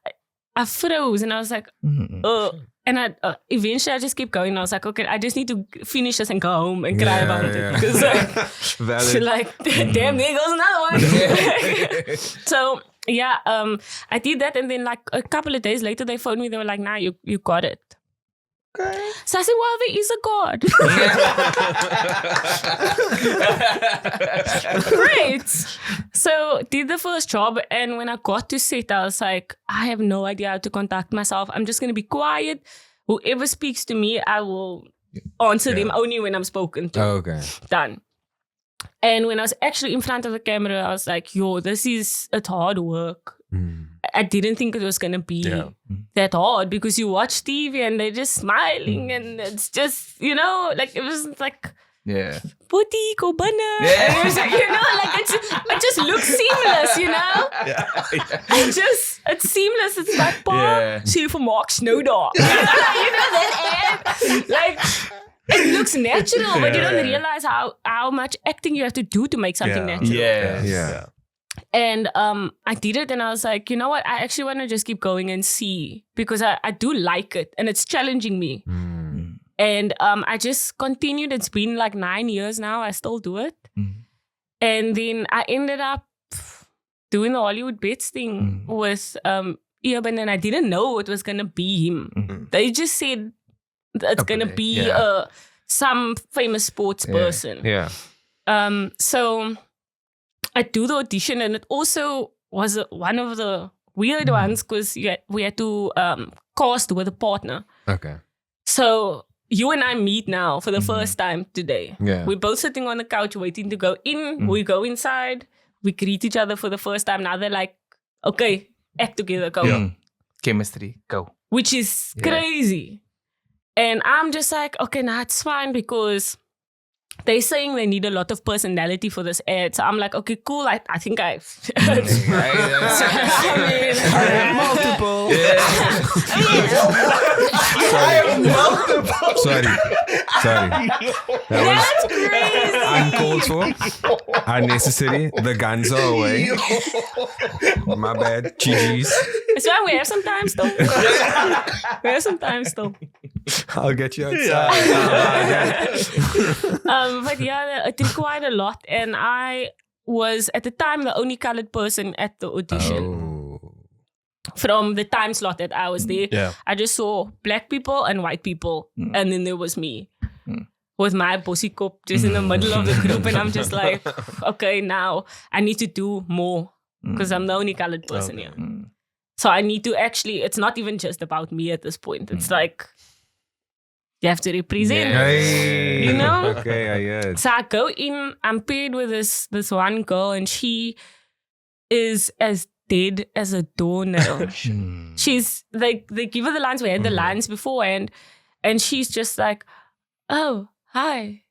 S2: I froze, and I was like, and I eventually I just kept going. I was like, okay, I just need to finish this and go home and cry about it, because damn, there goes another one. So I did that, and then like a couple of days later they phoned me. They were like, nah, you got it. Okay. So I said, well, there is a God. Great. So did the first job, and when I got to set, I was like, I have no idea how to conduct myself. I'm just going to be quiet, whoever speaks to me, I will answer them only when I'm spoken to.
S1: Okay.
S2: Done. And when I was actually in front of the camera, I was like, yo, it's hard work. I didn't think it was going to be that hard because you watch TV and they're just smiling and it's just, it was like, Puti, Kobana. Yeah. It was like, it just looks seamless, It's seamless. It's like, pa, see for Mark Snowdog. That ad. Like, it looks natural, but you don't realize how much acting you have to do to make something natural.
S1: Yeah.
S2: And I did it and I was like, you know what? I actually want to just keep going and see because I do like it and it's challenging me. And I just continued. It's been like 9 years now. I still do it. And then I ended up doing the Hollywood Bets thing with Eben, and I didn't know it was going to be him. They just said it's going to be some famous sports person.
S1: Yeah.
S2: So I do the audition, and it also was one of the weird ones because we had to cast with a partner.
S1: Okay.
S2: So you and I meet now for the first time today.
S1: Yeah.
S2: We're both sitting on the couch waiting to go in. We go inside. We greet each other for the first time. Now they're like, okay, act together, go.
S3: Chemistry, go.
S2: Which is crazy. And I'm just like, okay, nah, it's fine because they're saying they need a lot of personality for this ad. So I'm like, okay, cool. I think I've
S1: Multiple. Sorry.
S2: That's crazy.
S1: Uncalled for. Unnecessary. The guns are away. My bad. GG's.
S2: It's fine. We have some time still.
S1: I'll get you outside.
S2: But it required a lot. And I was, at the time, the only colored person at the audition. From the time slot that I was there. I just saw black people and white people. And then there was me. With my bossy cop just in the middle of the group. And I'm just like, okay, now I need to do more. Because I'm the only colored person here. So I need to actually, it's not even just about me at this point. It's like, you have to represent,
S1: Okay, I heard.
S2: So I go in, I'm paired with this one girl, and she is as dead as a doornail. She's like, they give her the lines, we had the lines beforehand, and she's just like, oh, hi.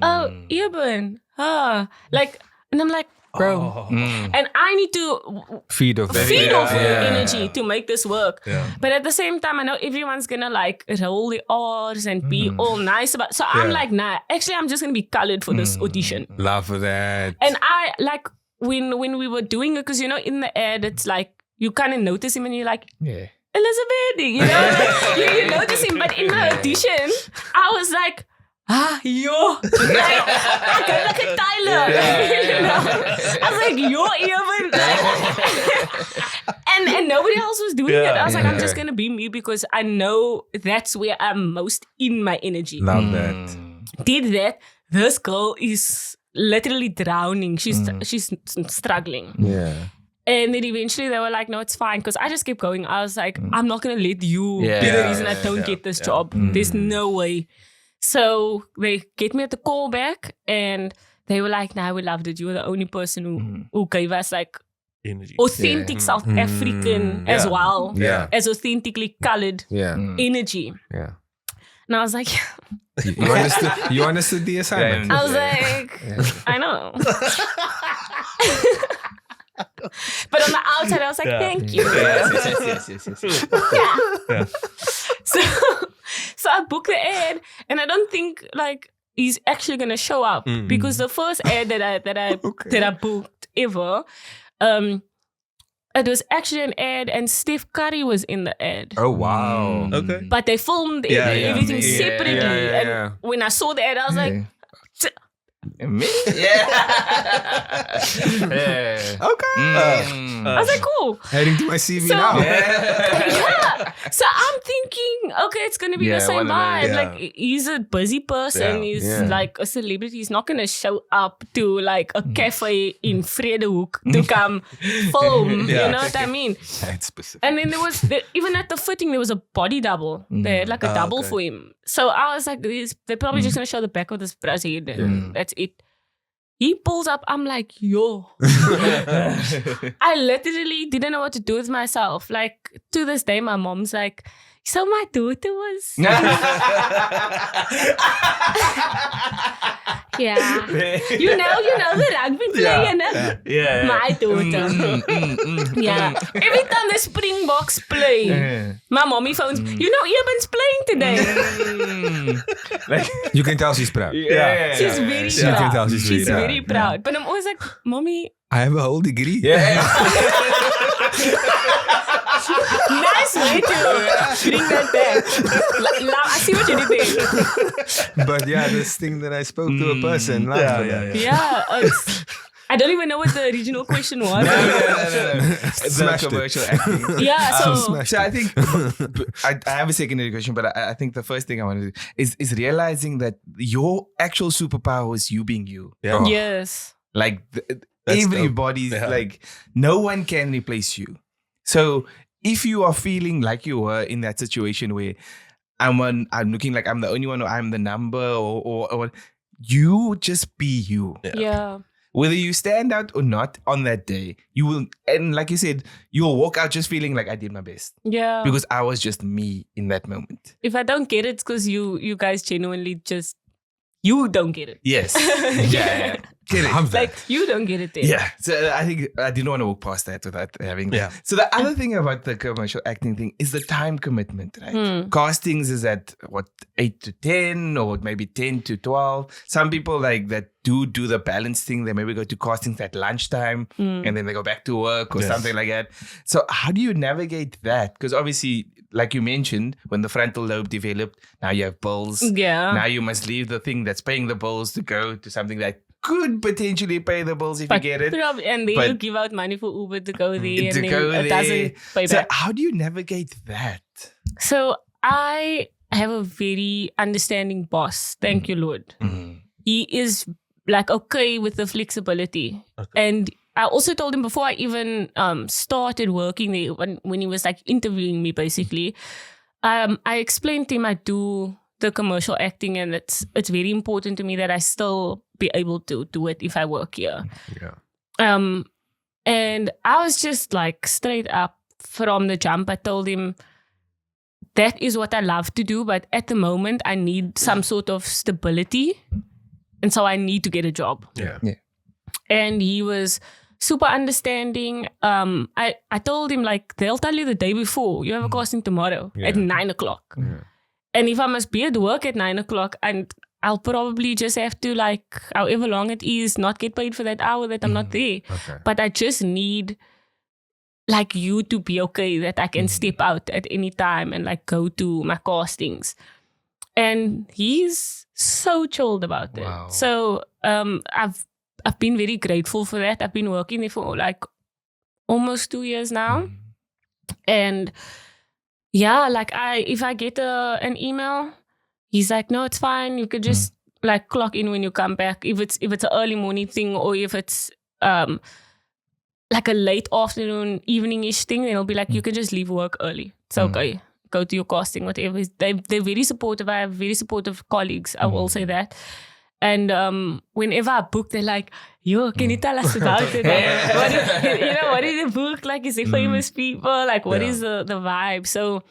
S2: Oh, Eben. Like, and I'm like, bro. And I need to
S1: feed off
S2: your energy to make this work. But at the same time, I know everyone's gonna like roll the R's and be all nice about. So I'm like, nah, actually I'm just gonna be colored for this audition.
S1: Love that.
S2: And I like when we were doing it, because in the ad it's like you kind of notice him and you're like, Elizabeth, like, you notice him. But in the audition, I was like, yo. I go like a Tyler. I was like, yo, Eben. And nobody else was doing it. I was like, I'm just going to be me because I know that's where I'm most in my energy.
S1: Love that.
S2: Did that. This girl is literally drowning. She's struggling.
S1: Yeah.
S2: And then eventually they were like, no, it's fine. Because I just kept going. I was like, I'm not going to let you be the reason I don't get this job. There's no way. So they get me at the call back and they were like, nah, we loved it. You were the only person who gave us like
S5: energy.
S2: Authentic South African as well. As authentically colored energy.
S1: Yeah.
S2: And I was like,
S1: you understood the assignment.
S2: I was like, I know. But on the outside, I was like, thank you. So I booked the ad, and I don't think like he's actually gonna show up because the first ad that I booked ever, it was actually an ad, and Steph Curry was in the ad.
S1: Oh wow!
S5: Okay,
S2: but they filmed everything separately, and when I saw the ad, I was like.
S3: Me?
S1: Okay.
S2: I was like, cool.
S1: Heading to my CV now.
S2: So I'm thinking, okay, it's gonna be the same vibe. Like he's a busy person. He's like a celebrity. He's not gonna show up to like a cafe in Vredehoek to come film. You know what I mean?
S1: That's specific.
S2: And then there was even at the fitting there was a body double. They had like a double for him. So I was like, they're probably just gonna show the back of this brass head and that's it. He pulls up, I'm like, yo. I literally didn't know what to do with myself. Like, to this day, my mom's like, so my daughter was... yeah. You know the rugby player,
S3: yeah.
S2: My daughter. Yeah. Every time the Springboks play, my mommy phones, Eben's playing today.
S1: Like, you can tell she's proud.
S2: She's very proud.
S1: You can tell she's
S2: very proud. But I'm always like, mommy...
S1: I have a whole degree.
S2: Nice way to bring that back. I see what you did there.
S1: But yeah, this thing that I spoke to a person.
S2: Yeah. I don't even know what the original question was.
S3: No. The commercial acting.
S2: Yeah,
S3: so I think I have a secondary question, but I think the first thing I want to do is realizing that your actual superpower is you being you.
S5: Yeah.
S2: Yes.
S3: Like everybody's like, no one can replace you. So if you are feeling like you were in that situation where I'm looking like I'm the only one or I'm the number or you just be you.
S2: Yeah.
S3: Whether you stand out or not on that day, you will, and like you said, you'll walk out just feeling like I did my best.
S2: Yeah.
S3: Because I was just me in that moment.
S2: If I don't get it, it's because you guys genuinely just, you don't get it.
S3: Yes. Yeah. Get it.
S2: Like, you don't get it there.
S3: Yeah. So I think I didn't want to walk past that without having.
S5: Yeah.
S3: So the other thing about the commercial acting thing is the time commitment, right? Castings is at 8 to 10 or maybe 10 to 12. Some people like that do the balance thing. They maybe go to castings at lunchtime and then they go back to work or something like that. So how do you navigate that? Because obviously, like you mentioned, when the frontal lobe developed, now you have bills.
S2: Yeah.
S3: Now you must leave the thing that's paying the bills to go to something that could potentially pay the bills if you get it.
S2: And then you give out money for Uber to go there and then it doesn't pay back.
S3: So how do you navigate that?
S2: So I have a very understanding boss. Thank you, Lord. He is like okay with the flexibility. Okay. And I also told him before I even started working there, when he was like interviewing me basically, I explained to him I do the commercial acting and it's very important to me that I still be able to do it if I work here. Yeah. And I was just like straight up from the jump. I told him that is what I love to do, but at the moment I need some sort of stability. And so I need to get a job.
S5: Yeah.
S2: And he was super understanding. I told him like, they'll tell you the day before, you have a casting tomorrow at 9:00. Yeah. And if I must be at work at 9:00 and I'll probably just have to like, however long it is, not get paid for that hour that I'm not there. Okay. But I just need like you to be okay that I can step out at any time and like go to my castings. And he's so chilled about it. Wow. So I've been very grateful for that. I've been working there for like almost 2 years now. And yeah, like if I get an email, he's like, no, it's fine. You could just like clock in when you come back. If it's an early morning thing or if it's like a late afternoon, evening-ish thing, then he'll be like, you can just leave work early. It's okay. Go to your casting, whatever. They're very supportive. I have very supportive colleagues. I will say that. And whenever I book, they're like, yo, can you tell us about it? What is the book? Like, is it famous people? Like, what is the vibe? So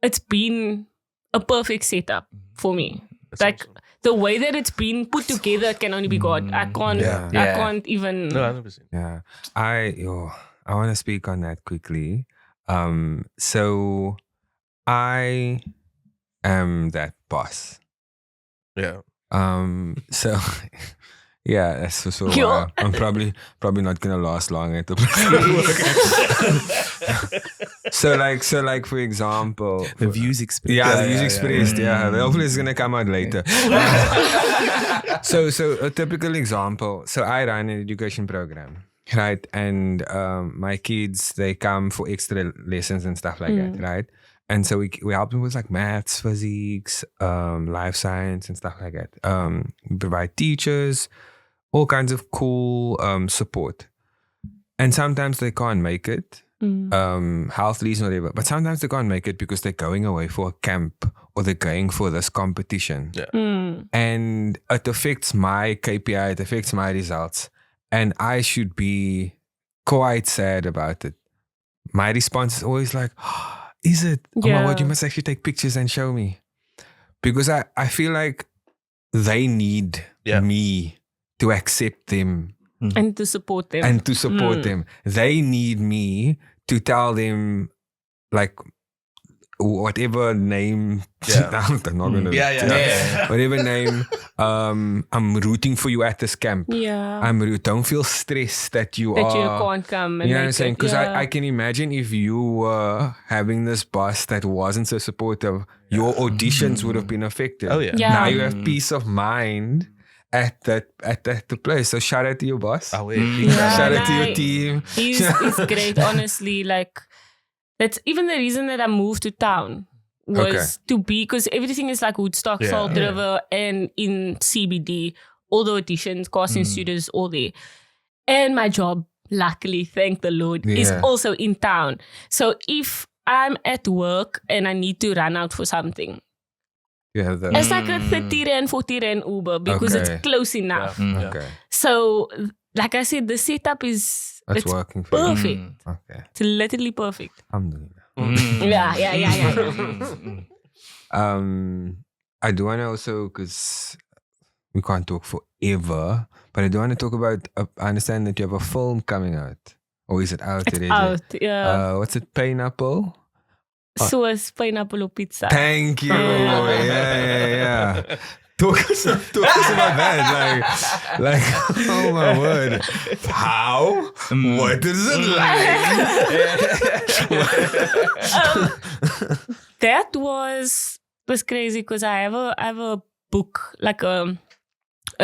S2: it's been a perfect setup for me. That's like awesome. The way that it's been put together, it can only be God. I can't even.
S5: No, 100%.
S1: Yeah. I want to speak on that quickly. So I am that boss. Yeah. So yeah, that's for so while. I'm probably not gonna last long at the So like for example,
S3: the views expressed.
S1: Yeah, the views expressed. Yeah, hopefully it's gonna come out later. So a typical example. So I run an education program, right? And my kids, they come for extra lessons and stuff like that, right? And so we help them with like maths, physics, life science and stuff like that. We provide teachers, all kinds of cool support. And sometimes they can't make it, health reasons or whatever. But sometimes they can't make it because they're going away for a camp or they're going for this competition.
S5: Yeah.
S1: And it affects my KPI, it affects my results. And I should be quite sad about it. My response is always like, oh, is it? Oh my word, you must actually take pictures and show me. Because I feel like they need me to accept them.
S2: And to support them.
S1: And to support them. They need me to tell them, like, whatever name, I'm not going to whatever name, I'm rooting for you at this camp.
S2: Yeah.
S1: Don't feel stressed that you
S2: can't come. And
S1: you know what I'm saying? Because I can imagine if you were having this boss that wasn't so supportive, your auditions would have been affected.
S5: Oh, yeah.
S1: Now you have peace of mind at the place. So shout out to your boss.
S5: Shout
S1: out to your team.
S2: He's great, honestly. Like, that's even the reason that I moved to town was to be, because everything is like Woodstock, Salt River, and in CBD, all the auditions, casting studios, all there. And my job, luckily, thank the Lord, is also in town. So if I'm at work and I need to run out for something, it's like a 30 Rand, 40 Rand Uber because it's close enough.
S1: Okay.
S2: So, like I said, the setup is
S1: it's working for
S2: perfect.
S1: you. Okay.
S2: It's literally perfect.
S1: Alhamdulillah. I do want to also, because we can't talk forever, but I do want to talk about, I understand that you have a film coming out. Or is it out already?
S2: Out, yeah.
S1: What's it? Pineapple?
S2: Sauce, pineapple pizza.
S1: Thank you. Yeah. Talk us about that. Like, oh my word. How? What is it like?
S2: That was crazy because I have a book, like a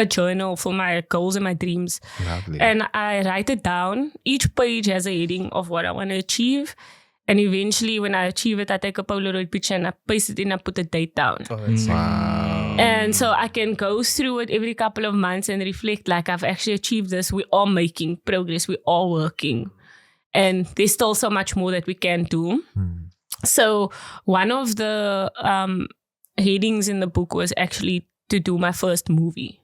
S2: journal for my goals and my dreams.
S1: Lovely.
S2: And I write it down. Each page has a heading of what I want to achieve. And eventually, when I achieve it, I take a Polaroid picture and I paste it in, I put the date down.
S1: Wow.
S2: And so I can go through it every couple of months and reflect, like, I've actually achieved this. We are making progress. We are working. And there's still so much more that we can do. So one of the headings in the book was actually to do my first movie.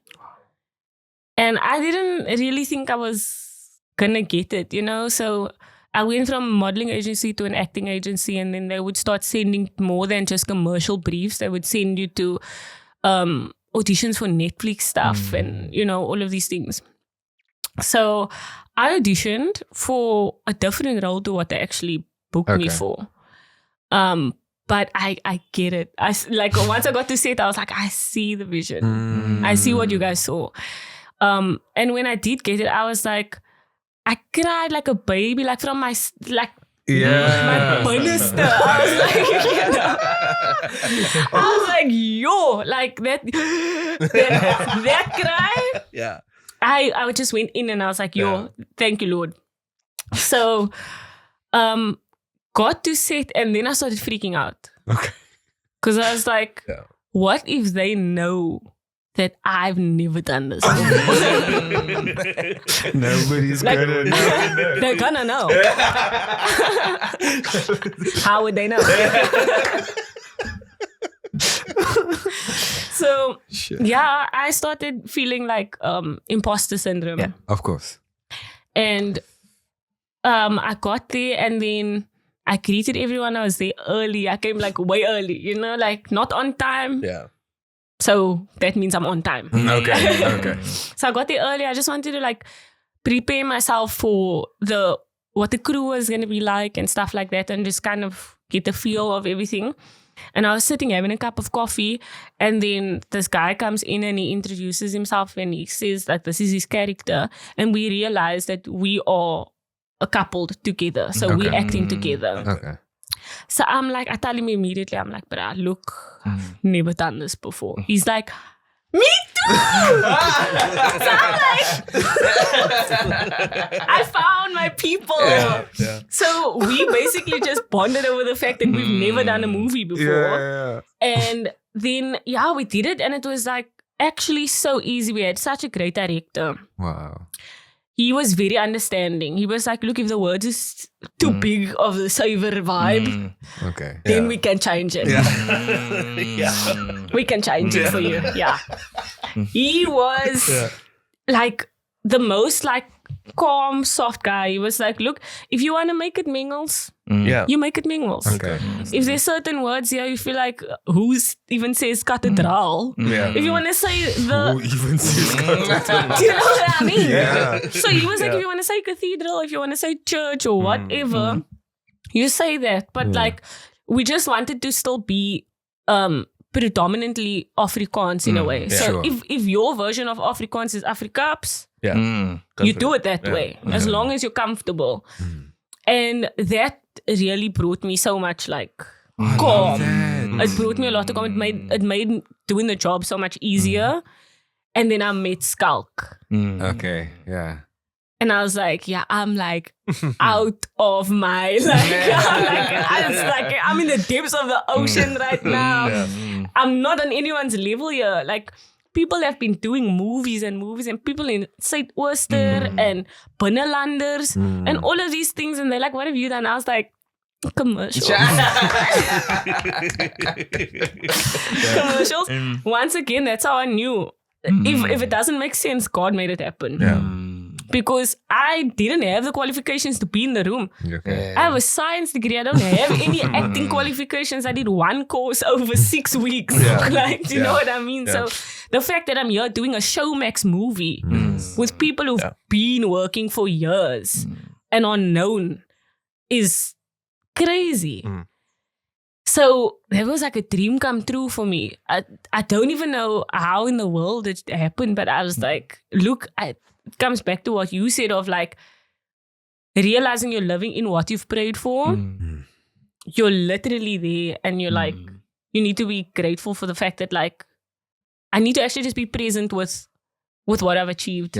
S2: And I didn't really think I was going to get it, you know? So I went from a modeling agency to an acting agency, and then they would start sending more than just commercial briefs. They would send you to auditions for Netflix stuff and, you know, all of these things. So I auditioned for a different role to what they actually booked me for. But I get it. Once I got to set, I was like, I see the vision. I see what you guys saw. And when I did get it, I was like, I cried like a baby, like from my my banister. I was like, yo, like that cry.
S5: Yeah.
S2: I just went in and I was like, yo, thank you, Lord. So, got to set, and then I started freaking out.
S1: Okay.
S2: Because I was like, what if they know that I've never done this before?
S1: Nobody's gonna know.
S2: They're gonna know. How would they know? So, I started feeling like imposter syndrome.
S1: Yeah, of course.
S2: And I got there, and then I greeted everyone. I was there early. I came like way early, you know, like not on time.
S5: Yeah.
S2: So that means I'm on time.
S1: Okay.
S2: So I got there early. I just wanted to like prepare myself for what the crew was going to be like and stuff like that, and just kind of get the feel of everything. And I was sitting having a cup of coffee, and then this guy comes in and he introduces himself and he says that this is his character, and we realize that we are a couple together. So we're acting together.
S1: Okay.
S2: So I'm like, I tell him immediately, I'm like, bruh, look, I've never done this before. He's like, me too! I found my people.
S5: Yeah.
S2: So we basically just bonded over the fact that we've never done a movie before. And then, we did it. And it was like actually so easy. We had such a great director.
S1: Wow.
S2: He was very understanding. He was like, look, if the word is too big of the savor vibe,
S1: Okay.
S2: then we can change it. We can change it for you. Yeah. He was like the most like calm, soft guy. He was like, look, if you want to make it mingles, you make it mingles.
S1: Okay.
S2: If there's certain words here you feel like who's even says cathedral. If you want to say
S1: Who even says cathedral?
S2: do you know what I mean?
S1: Yeah.
S2: So he was like, if you want to say cathedral, if you want to say church or whatever, you say that. But like, we just wanted to still be predominantly Afrikaans in a way. So if your version of Afrikaans is Afrikaans, you do it that way, as long as you're comfortable. And that really brought me so much like calm. It brought me a lot of calm. It made doing the job so much easier. And then I met Skulk.
S1: Okay. Yeah.
S2: And I was like, I'm like out of my I'm in the depths of the ocean right now. I'm not on anyone's level here. Like people have been doing movies and people in Zuidooster and Binnenlanders and all of these things. And they're like, what have you done? I was like, commercials. Commercials. Once again, that's how I knew. If it doesn't make sense, God made it happen. Because I didn't have the qualifications to be in the room.
S1: Okay.
S2: I have a science degree. I don't have any acting qualifications. I did one course over 6 weeks. Like, do you know what I mean? So the fact that I'm here doing a Showmax movie with people who've been working for years and are known is crazy. So that was like a dream come true for me. I don't even know how in the world it happened, but I was like, look, it comes back to what you said of like realizing you're living in what you've prayed for. You're literally there and you're like, you need to be grateful for the fact that like, I need to actually just be present with what I've achieved.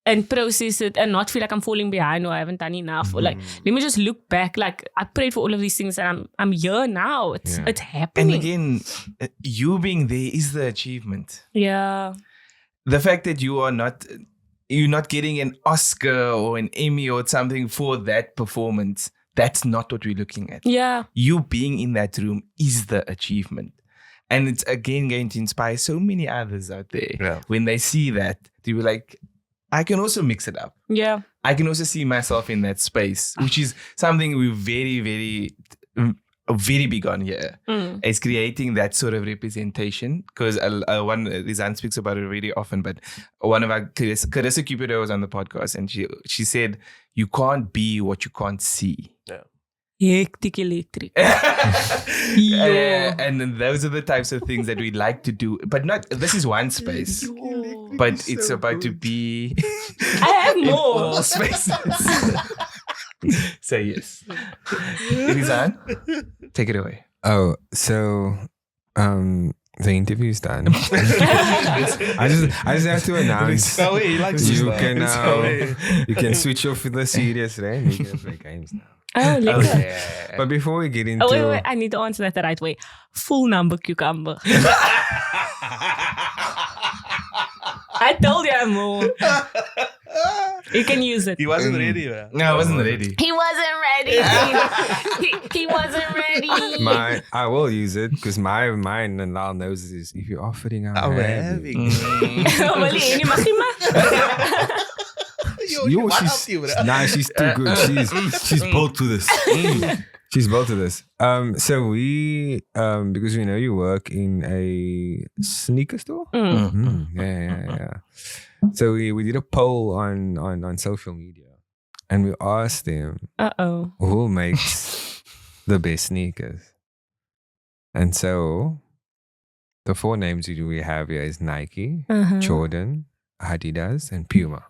S2: And process it and not feel like I'm falling behind or I haven't done enough. Or like, let me just look back. Like, I prayed for all of these things and I'm here now. It's happening.
S3: And again, you being there is the achievement.
S2: Yeah.
S3: The fact that you're not getting an Oscar or an Emmy or something for that performance, that's not what we're looking at.
S2: Yeah.
S3: You being in that room is the achievement. And it's again going to inspire so many others out there. When they see that, they will like, I can also mix it up.
S2: Yeah.
S3: I can also see myself in that space, which is something we're very, very, very big on here. Is creating that sort of representation. Because Rizaan speaks about it really often, but one of our, Carissa Cupido was on the podcast and she said, you can't be what you can't see.
S2: Hectic electric.
S3: And those are the types of things that we like to do. But not, this is one space. But it's so about to be
S2: I have more.
S3: all spaces. So yes. Rizaan, take it away.
S1: Oh, so the interview's done. I just have to announce you can switch off the serious, right? You can play games now.
S2: Oh, lekker.
S3: Yeah.
S1: But before we get into...
S2: wait. I need to answer that the right way. Full number cucumber. I told you I'm more. You can use it.
S5: He wasn't ready, man.
S3: No, I wasn't ready.
S2: He wasn't ready. he wasn't ready.
S1: I will use it because mine and Lal knows is if you're offering, I'm having. She's too good. She's built to this. She's built to this. So we because we know you work in a sneaker store. Yeah. So we did a poll on social media, and we asked them, who makes the best sneakers? And so the 4 names we have here is Nike, Jordan, Adidas, and Puma.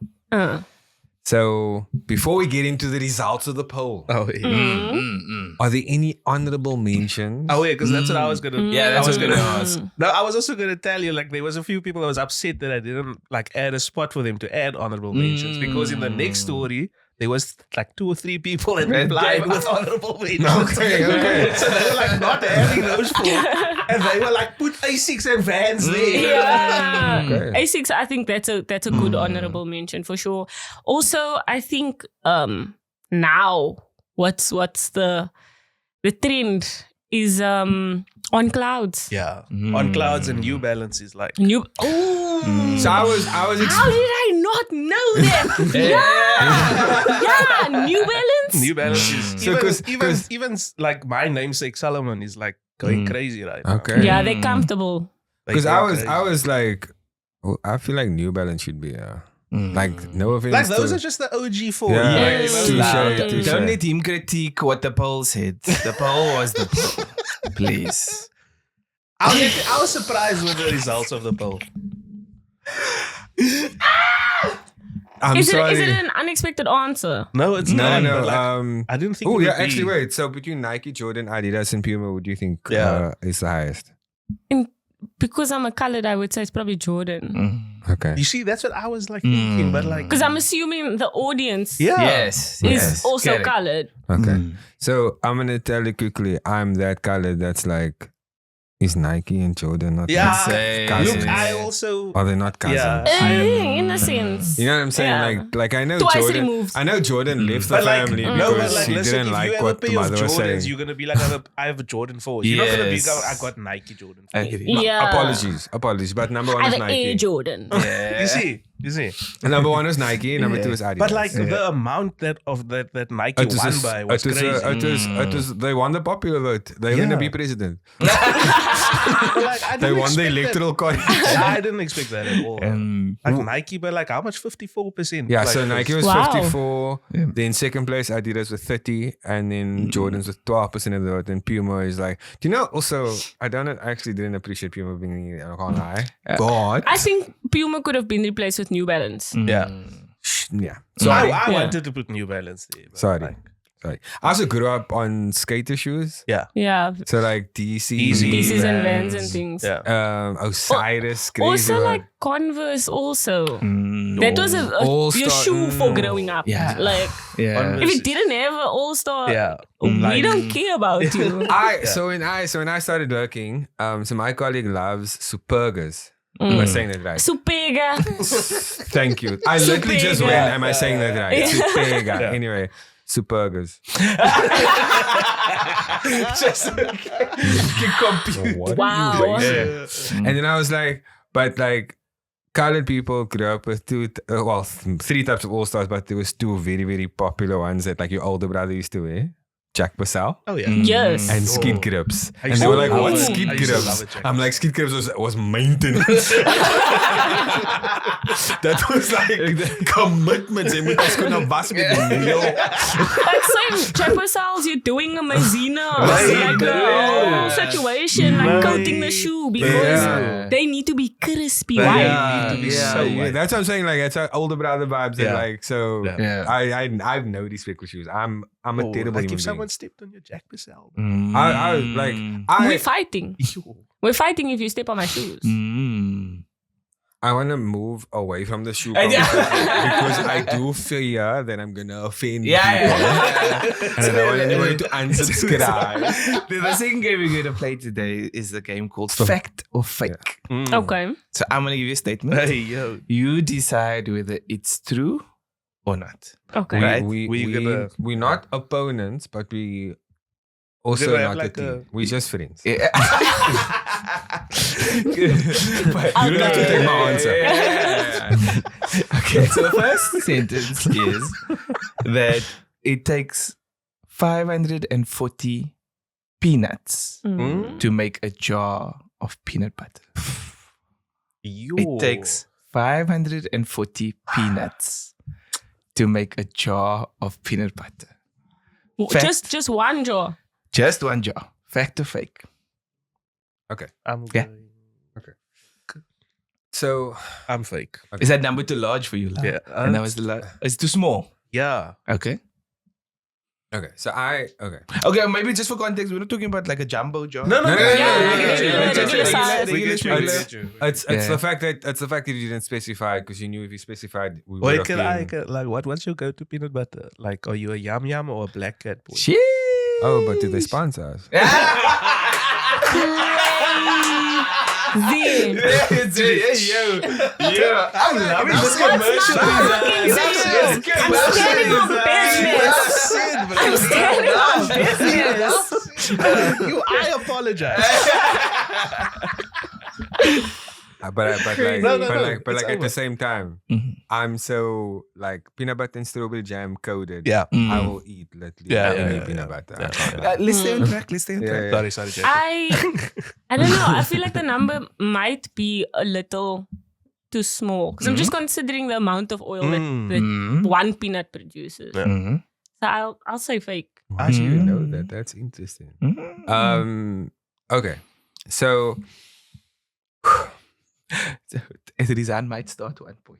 S1: So before we get into the results of the poll,
S5: Oh, yeah.
S1: are there any honorable mentions?
S5: Oh, yeah, because that's what I was going to
S3: Yeah, that's what I was going to ask.
S5: No, I was also going to tell you, like, there was a few people that was upset that I didn't, like, add a spot for them to add honorable mentions. Because in the next story, there was, like, 2 or 3 people that replied with honorable mentions.
S1: Okay.
S5: So they were, like, not having those 4. And they were, like, put A6 and Vans there.
S2: Yeah.
S1: Okay.
S2: A6, I think that's a good honorable mention for sure. Also, I think now what's the trend is on clouds.
S5: Yeah. On clouds and New Balance is like...
S2: New
S1: So I was
S2: How did I not know that? yeah, New Balance.
S5: New Balance is...
S1: So
S5: even like my namesake Solomon is like going crazy right now.
S1: Okay.
S2: Yeah, they're comfortable.
S1: Because
S5: Like,
S1: I was like, I feel like New Balance should be like no offense.
S5: like those
S1: to,
S5: are just the OG 4.
S1: Yeah.
S5: Like,
S2: Yes.
S5: you know,
S1: Touche.
S3: Don't let him critique what the poll said. The poll was the poll. Please.
S5: I was surprised with the results of the poll.
S1: I'm
S2: Is
S1: sorry.
S2: it an unexpected answer?
S5: No, it's
S1: no,
S5: not.
S1: no.
S5: But like, I didn't think.
S1: Oh
S5: it
S1: yeah,
S5: would be-
S1: actually, wait. So between Nike, Jordan, Adidas, and Puma, what do you think is the highest?
S2: Because I'm a colored, I would say it's probably Jordan.
S1: Okay.
S5: You see, that's what I was like thinking, but like,
S2: Because I'm assuming the audience
S3: Yes.
S2: is also
S3: correct.
S2: colored.
S1: Okay. So I'm gonna tell you quickly. I'm that color that's like, is Nike and Jordan not?
S5: yeah.
S3: Say-
S1: cousins?
S5: Look, I also.
S1: Are they not cousins?
S5: Yeah.
S2: In a sense.
S1: You know what I'm saying?
S2: Yeah.
S1: Like I know
S2: Twice
S1: Jordan.
S2: removed.
S1: I know Jordan left the
S5: But like,
S1: family
S5: no, but
S1: because
S5: like,
S1: he
S5: listen,
S1: didn't
S5: if
S1: like
S5: you have a
S1: what the
S5: pair of
S1: mother was saying.
S5: Jordans, you're gonna be like, I have a Jordan 4. You're not gonna be
S3: Yes.
S5: going, I got Nike Jordan 4.
S3: I agree.
S2: Yeah.
S1: Apologies. But number
S2: I
S1: one
S2: have
S1: is
S2: an Air
S1: Nike.
S2: Jordan.
S5: You see.
S1: Number one is Nike. Number two is Adidas.
S5: But like the amount that Nike
S1: It was
S5: won
S1: just-
S5: by was
S1: it was,
S5: crazy.
S1: it was, they won the popular vote. They're going to be president.
S5: But like, I
S1: They
S5: didn't
S1: won the
S5: expect
S1: electoral college.
S5: that. I didn't expect that at all. Like
S1: Ooh.
S5: Nike, but like how much? 54%.
S1: Yeah,
S5: like,
S1: so Nike was
S2: Wow.
S1: 54. Then second place, Adidas with 30. And then Jordan's with 12% of the vote. And Puma is like, do you know, also, I actually didn't appreciate Puma being, I can't lie. But,
S2: I think Puma could have been replaced with New Balance.
S5: Yeah.
S1: yeah.
S5: So
S1: Sorry.
S5: I wanted to put New Balance there. But
S1: Sorry.
S5: like,
S1: Sorry. I also grew up on skater shoes.
S5: yeah.
S2: Yeah.
S1: So like DC.
S5: Easy.
S2: Pieces and
S5: Vans.
S2: Vans and things.
S5: Yeah.
S1: Osiris. Crazy
S2: Also
S1: one.
S2: like Converse also. That was your
S1: All-Star,
S2: shoe for growing up.
S3: Yeah.
S2: Like
S3: Yeah.
S2: if it didn't have an all-star,
S5: Yeah.
S2: we
S5: Like-
S2: don't care about you.
S1: So when I started working, so my colleague loves Supergas. Am I saying that right?
S2: Supega.
S1: Thank you. I literally just
S2: Superga.
S1: went, am I saying that right?
S2: Yeah.
S1: Superga.
S5: Yeah.
S1: Anyway, Supergas.
S5: Just compute.
S2: Wow.
S1: And then I was like, but like, colored people grew up with three types of all-stars, but there was 2 very, very popular ones that like your older brother used to wear. Jack Purcell
S5: Oh yeah.
S2: Yes.
S1: and Skid Grips.
S5: I
S1: And
S5: used
S1: they
S5: to
S1: were like,
S5: love
S1: what's
S5: it.
S1: Skid
S5: I used to love
S1: Grips?
S5: it, Jack
S1: I'm like, Skid Grips was maintenance. That was like commitment. Jy moet ons kunnen was met die meel.
S2: Like same Chapo cells, you're doing a maizena,
S5: Right.
S2: like a whole situation, like coating the shoe because
S1: Yeah.
S2: they need to be crispy
S5: They
S2: white.
S5: need to be so white.
S1: That's what I'm saying. Like, it's our older brother vibes. And
S5: Yeah.
S1: like, so
S3: Yeah.
S1: I have no respect for shoes. I'm a terrible
S5: like
S1: human
S5: if someone
S1: being.
S5: stepped on your Jack Purcell.
S2: We're fighting. We're fighting if you step on my shoes.
S1: I want to move away from the shoe
S3: Yeah.
S1: conversation because I do fear that I'm gonna offend
S3: Yeah.
S1: people. And I don't want anyone to unsubscribe.
S3: The second game we're going to play today is the game called Fact or Fake.
S2: Okay.
S3: So I'm going to give you a statement.
S5: Hey yo.
S3: You decide whether it's true or not.
S2: Okay.
S3: Right?
S1: We're not opponents, but we also
S5: gonna have
S1: not
S5: like
S1: a team. We're just friends.
S3: Yeah.
S1: You don't have to take my answer.
S3: Okay, so the first sentence is that it takes 540 peanuts to make a jar of peanut butter.
S5: Yo.
S3: It takes 540 peanuts to make a jar of peanut butter. Fact.
S2: Just one jaw.
S3: Just one jar. Fact or fake?
S1: Okay.
S5: I'm
S3: Yeah.
S5: going.
S1: So So
S5: I'm fake.
S3: Is that number too large for you? Love?
S5: Yeah.
S3: And that was it's too small.
S5: Yeah.
S3: Okay.
S1: okay.
S3: Okay, maybe just for context, we're not talking about like a jumbo jar.
S5: No.
S2: regular size.
S1: It's
S3: Yeah.
S1: the fact that you didn't specify, because you knew if you specified, we would
S5: Wait,
S1: have
S5: can
S1: been.
S5: I like what's your go-to peanut butter? Like, are you a yum yum or a black cat boy?
S3: Shit.
S1: Oh, but do they sponsor us?
S2: Zin.
S3: I'm loving this commercial.
S2: I'm standing on business. I'm standing on business.
S5: I apologize.
S1: But
S5: it's
S1: at
S5: over.
S1: the same time, I'm so like peanut butter and strawberry jam coded.
S5: Yeah.
S1: I will eat literally any peanut butter. I can't lie.
S3: Let's stay on track.
S1: Yeah.
S5: Sorry, Jake.
S2: I don't know. I feel like the number might be a little too small because I'm just considering the amount of oil that one peanut produces.
S5: Yeah.
S2: So I'll say fake.
S1: I actually didn't know that. That's interesting. Okay. So
S3: Rizaan might start 1 point.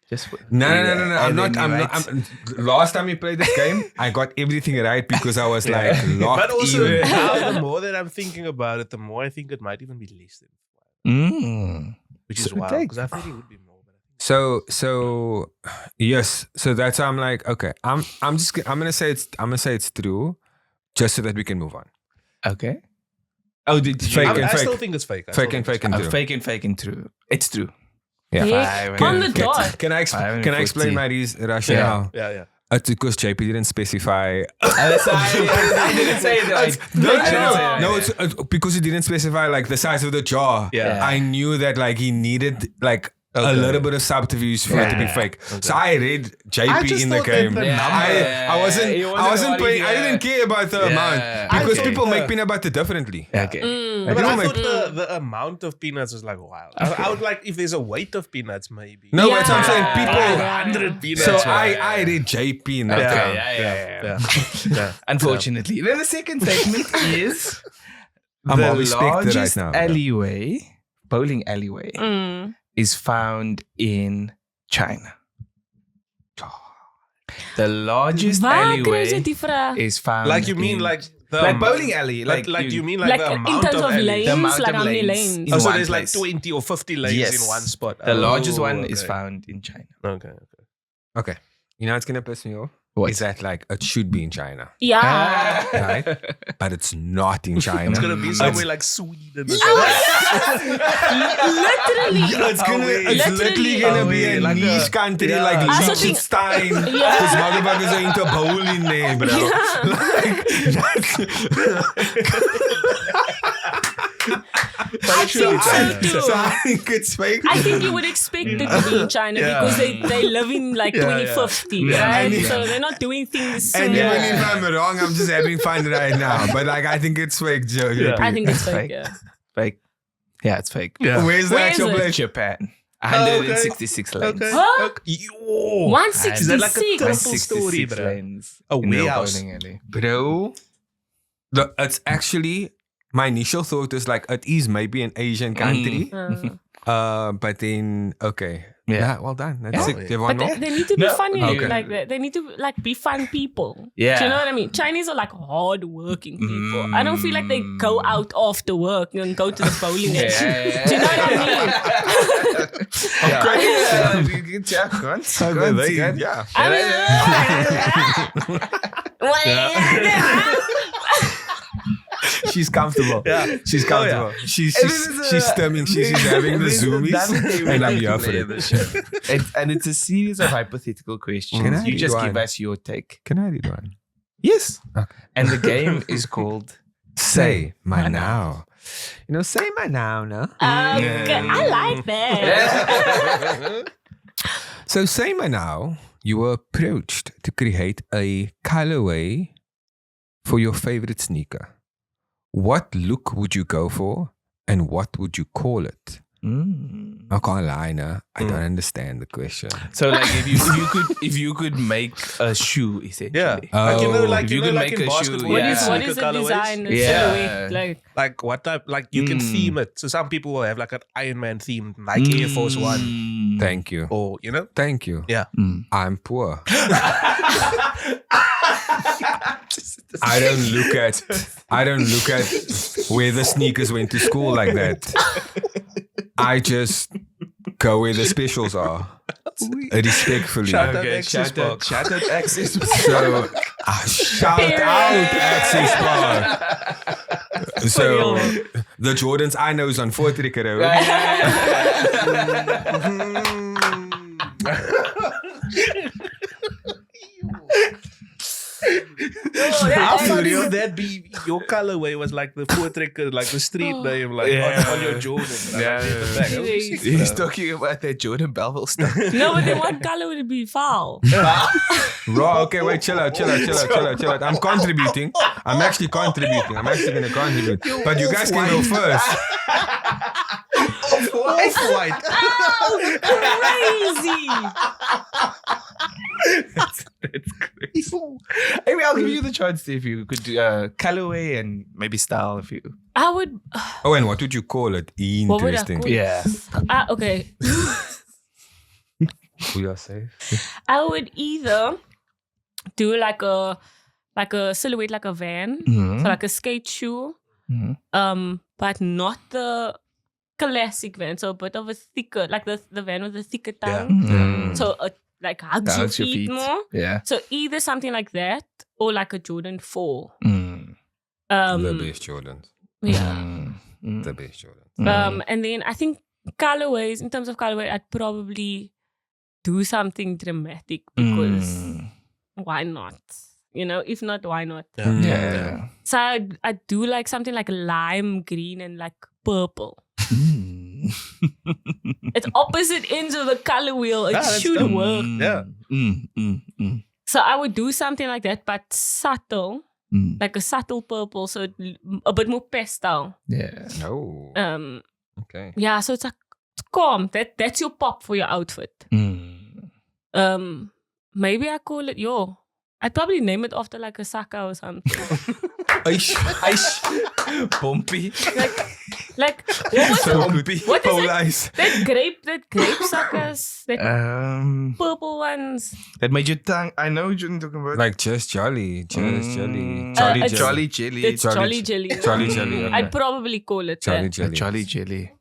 S3: Just for,
S1: no.
S3: And then
S1: I'm
S3: you
S1: not.
S3: might-
S1: Last time we played this game, I got everything right because I was like locked
S5: But also,
S1: in.
S5: now the more that I'm thinking about it, the more I think it might even be less than 5. Which is
S3: So
S5: wild,
S3: take-
S5: because I thought it would be more. But I think
S1: So yes. So that's how I'm like, okay. I'm gonna say it's true, just so that we can move on.
S3: Okay. Oh, did you?
S1: Fake
S5: I
S1: and
S5: still
S1: fake.
S5: think it's fake. I
S1: Fake
S5: still
S1: and
S5: think
S1: fake and true.
S3: Fake and true. It's true.
S1: Yeah.
S2: Fake. On the dot.
S1: Can I explain my rationale?
S5: Yeah.
S1: It's because JP didn't specify.
S3: I didn't say that.
S1: No, it's because he didn't specify like the size of the jar.
S5: Yeah.
S1: I knew that like he needed like a little bit of subterfuge for it to be fake. So I read JP in the game. I wasn't paying. I didn't care about the amount because people make peanut butter differently.
S3: Okay.
S5: But I
S1: People
S5: thought the amount of peanuts is like wild. I would like if there's a weight of peanuts, maybe.
S1: No, that's what I'm saying.
S2: Yeah.
S1: People.
S5: 100 peanuts.
S1: So
S5: right?
S1: I read JP in that game.
S5: Yeah.
S3: Unfortunately. Then the second statement is
S1: I'm
S3: the
S1: all respected
S3: largest
S1: right now.
S3: alleyway, bowling alleyway, is found in China. The largest
S2: Waar kry jy
S3: alleyway
S2: die vraag?
S3: is found
S5: Like you mean
S3: in,
S5: like the
S3: like bowling alley.
S5: Like you mean like
S2: Like
S5: the
S2: in
S5: amount
S2: terms of
S5: alleys?
S2: lanes,
S3: The amount
S2: like
S3: of
S2: how many
S3: lanes
S2: lanes?
S3: in
S5: Oh, so
S3: one
S5: there's like
S3: place.
S5: 20 or 50 lanes
S3: Yes.
S5: in one spot.
S3: The largest one
S5: okay.
S3: is found in China.
S5: Okay.
S1: Okay. You know what's gonna piss me off?
S3: What?
S1: Is that like it should be in China,
S2: Yeah.
S1: right? But it's not in China.
S5: It's gonna be somewhere like Sweden. Or
S2: Literally.
S1: It's literally gonna be a
S5: like
S1: niche country like
S2: I also think-
S1: Liechtenstein.
S2: Yeah.
S1: Because motherfuckers are into bowling there, bro.
S2: I think so too.
S1: So I think it's fake.
S2: I think you would expect it to be in China because they live in like 2050, right?
S1: And-
S2: So they're not doing things
S1: And
S2: similar.
S1: even if I'm wrong, I'm just having fun right now. But like, I think it's fake, Joe.
S2: I think it's fake,
S3: Fake.
S2: yeah.
S3: Fake. Yeah, it's fake.
S5: Yeah.
S1: Where's the
S2: Where is
S1: actual
S2: it?
S1: place?
S3: Japan. 166 lanes.
S5: Okay.
S2: Huh?
S5: Yo.
S2: 166.
S5: Is that like a triple
S3: 166
S5: story, bro?
S3: lanes.
S5: A
S3: in the
S5: warehouse.
S3: bowling alley.
S1: Bro, it's actually, my initial thought is like, it is maybe an Asian country. But then, okay. Yeah, well done. That's
S3: Yeah.
S1: it. Do you want
S2: But
S1: more?
S2: they need to be
S3: No,
S2: funny.
S1: okay.
S2: Like they need to like be fun people.
S3: Yeah.
S2: Do you know what I mean? Chinese are like hard-working people. I don't feel like they go out after work and go to the bowling alley. Do you know what I mean?
S1: Yeah. She's comfortable.
S5: Yeah.
S1: She's comfortable. She's stimming. She's having the zoomies. And I'm here for it.
S3: And it's a series of hypothetical questions.
S1: Can I
S3: You
S1: read
S3: just
S1: one?
S3: give us your take.
S1: Can I read one?
S3: Yes.
S1: Okay.
S3: And the game is called
S1: Say my now. You know, say my now, no?
S2: Okay, I like that.
S1: So say my now, you were approached to create a colorway for your favorite sneaker. What look would you go for and what would you call it? I can't lie, no. I don't understand the question.
S3: So like if you could make a shoe essentially.
S5: Yeah.
S3: If you could
S5: like
S3: make
S5: in
S3: a shoe,
S5: basketball,
S2: What
S3: yeah.
S2: is
S5: sneaker
S2: the
S5: colorways?
S2: design
S3: Yeah.
S2: silhouette?
S5: Like what type? Like you can theme it. So some people will have like an Iron Man themed Nike Air Force One,
S1: Thank you.
S5: or you know.
S1: Thank you.
S5: Yeah.
S1: I'm poor. I don't look at where the sneakers went to school like that. I just go where the specials are. Respectfully.
S5: Shout out
S3: Okay,
S5: Access
S3: shout out
S5: Park.
S3: Access Park.
S1: So shout out Access Park. So the Jordans I know is on Voortrekker Road.
S5: How funny would that be? Your colorway was like the Voortrekker, like the street name, like on your Jordan.
S3: He's talking about that Jordan Belville stuff.
S2: No, but then what color would it be? Foul.
S1: Raw, okay, wait, chill out. I'm contributing. I'm actually going to contribute. But you guys can go first.
S5: White.
S2: Crazy.
S3: That's crazy. Maybe I'll give you the chance if you could do colorway and maybe style if you.
S2: I would.
S1: Oh, and what would you call it?
S2: What would I
S1: Interesting.
S2: call it?
S3: Yeah.
S2: Okay.
S1: We are safe.
S2: I would either do like a silhouette, like a van, so like a skate shoe, but not the classic van. So a bit of a thicker, like the van with the thicker tongue. So like hugs your feet more.
S3: Yeah.
S2: So either something like that or like a Jordan 4.
S1: The best Jordans.
S2: Yeah.
S1: The best Jordans.
S2: And then I think colorways, in terms of colorway, I'd probably do something dramatic because why not? You know, if not, why not?
S3: Yeah.
S2: So I do like something like lime green and like purple. It's opposite ends of the color wheel. It should work.
S5: Yeah.
S2: So I would do something like that, but subtle, like a subtle purple, so a bit more pastel.
S3: Yeah.
S1: Oh. Okay.
S2: Yeah, so it's like calm. That's your pop for your outfit. Maybe I call it I'd probably name it after like a saka or something.
S3: Ice. Bumpy.
S2: Like what was
S1: So
S2: it?
S1: good.
S2: What is
S1: Pole
S2: it?
S1: ice.
S2: That grape suckers, that purple ones.
S3: That made your tongue. I know what you're talking about.
S1: Like just Jolly. Just Jolly.
S2: it's-
S3: Jolly Jelly.
S2: It's Jolly Jelly.
S1: Jolly Jelly. Okay.
S2: I'd probably call it
S1: Jolly
S2: that.
S1: Jelly.
S3: Jolly Jelly.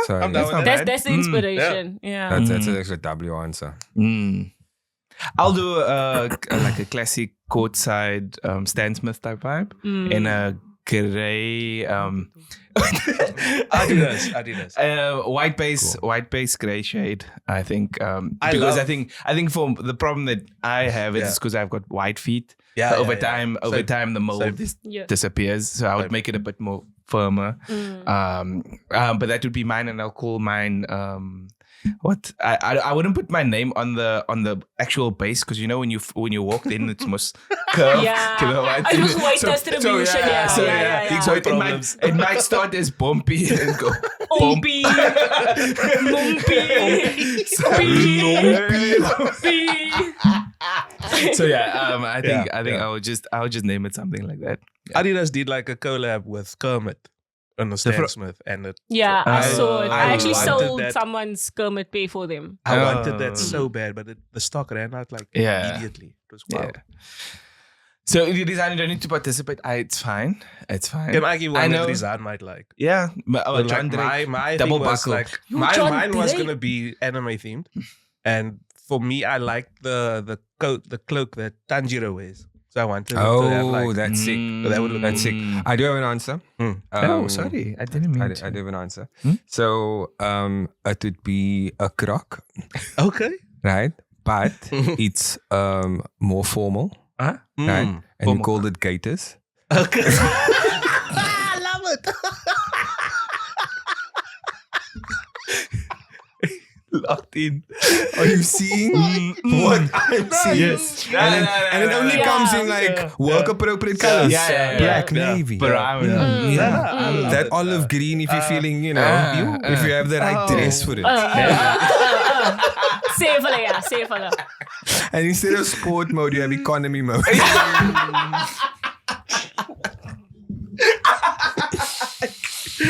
S1: Sorry.
S5: I'm down with that.
S2: That's the inspiration. Yeah.
S1: That's an extra W answer.
S3: I'll do like a classic courtside Stan Smith type vibe in a gray
S5: Adidas.
S3: white base gray shade. I think because I think for the problem that I have is because I've got white feet.
S5: Yeah.
S3: Over time the mold disappears. So I would make it a bit more firmer. But that would be mine, and I'll call mine. What I wouldn't put my name on the actual base because you know when you walk in it's most curved.
S2: I just white distribution.
S3: So it might start as bumpy and go
S2: Bumpy.
S3: So I think I would just name it something like that.
S5: Adidas did like a collab with Kermit on the Stan Smith, and it.
S2: Yeah, I saw it. I actually
S5: wanted
S2: sold
S5: that.
S2: someone's Kermit pay for them.
S5: I wanted that so bad, but the stock ran out like immediately. It was wild.
S3: So if you design, don't need to participate. It's fine. It's fine.
S5: Can I give one
S3: know.
S5: that Rizaan might like?
S3: Yeah.
S5: But
S3: John
S5: like
S3: Drake.
S5: my
S3: double
S5: thing was
S3: buckle.
S5: like
S2: John
S5: mine was
S2: Drake.
S5: gonna be anime themed, and for me, I liked the cloak that Tanjiro wears. So I wanted to have like
S1: that's sick.
S5: So that would look
S1: That's sick. I do have an answer.
S3: Sorry. I didn't mean
S1: I do have an answer. So it would be a croc,
S5: okay.
S1: right? But it's more formal, right? And you called it gaiters.
S5: Okay. I love
S3: locked in.
S1: Are you seeing what I'm seeing?
S3: Yes.
S1: And it only comes in like work appropriate colors. Black, navy.
S3: Brown.
S1: That olive green if you're feeling, if you have the right dress for it.
S2: Safe.
S1: And instead of sport mode, you have economy mode.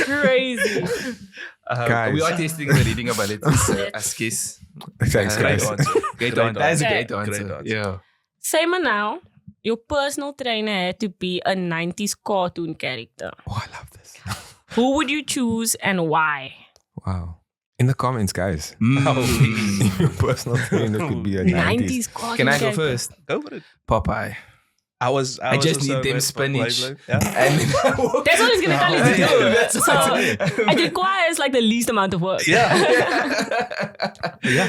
S2: Crazy.
S1: Guys.
S3: We are testing the reading abilities as kids.
S1: Thanks,
S3: Great
S1: guys.
S3: answer. Great answer. That's a great
S5: Great
S3: answer.
S5: answer.
S3: Yeah.
S2: Say me now, your personal trainer had to be a 90s cartoon character.
S1: Oh, I love this.
S2: Who would you choose and why?
S1: Wow. In the comments, guys. Your personal trainer could be a 90s.
S2: 90s cartoon
S3: Can I go
S2: character.
S3: first?
S5: Go for it.
S3: Popeye.
S5: I
S3: just
S5: also
S3: need them
S5: went for
S3: spinach.
S5: Popeye, yeah.
S3: And then
S2: That's what he's gonna tell you to do.
S3: That's
S2: So it requires like the least amount of work.
S3: yeah.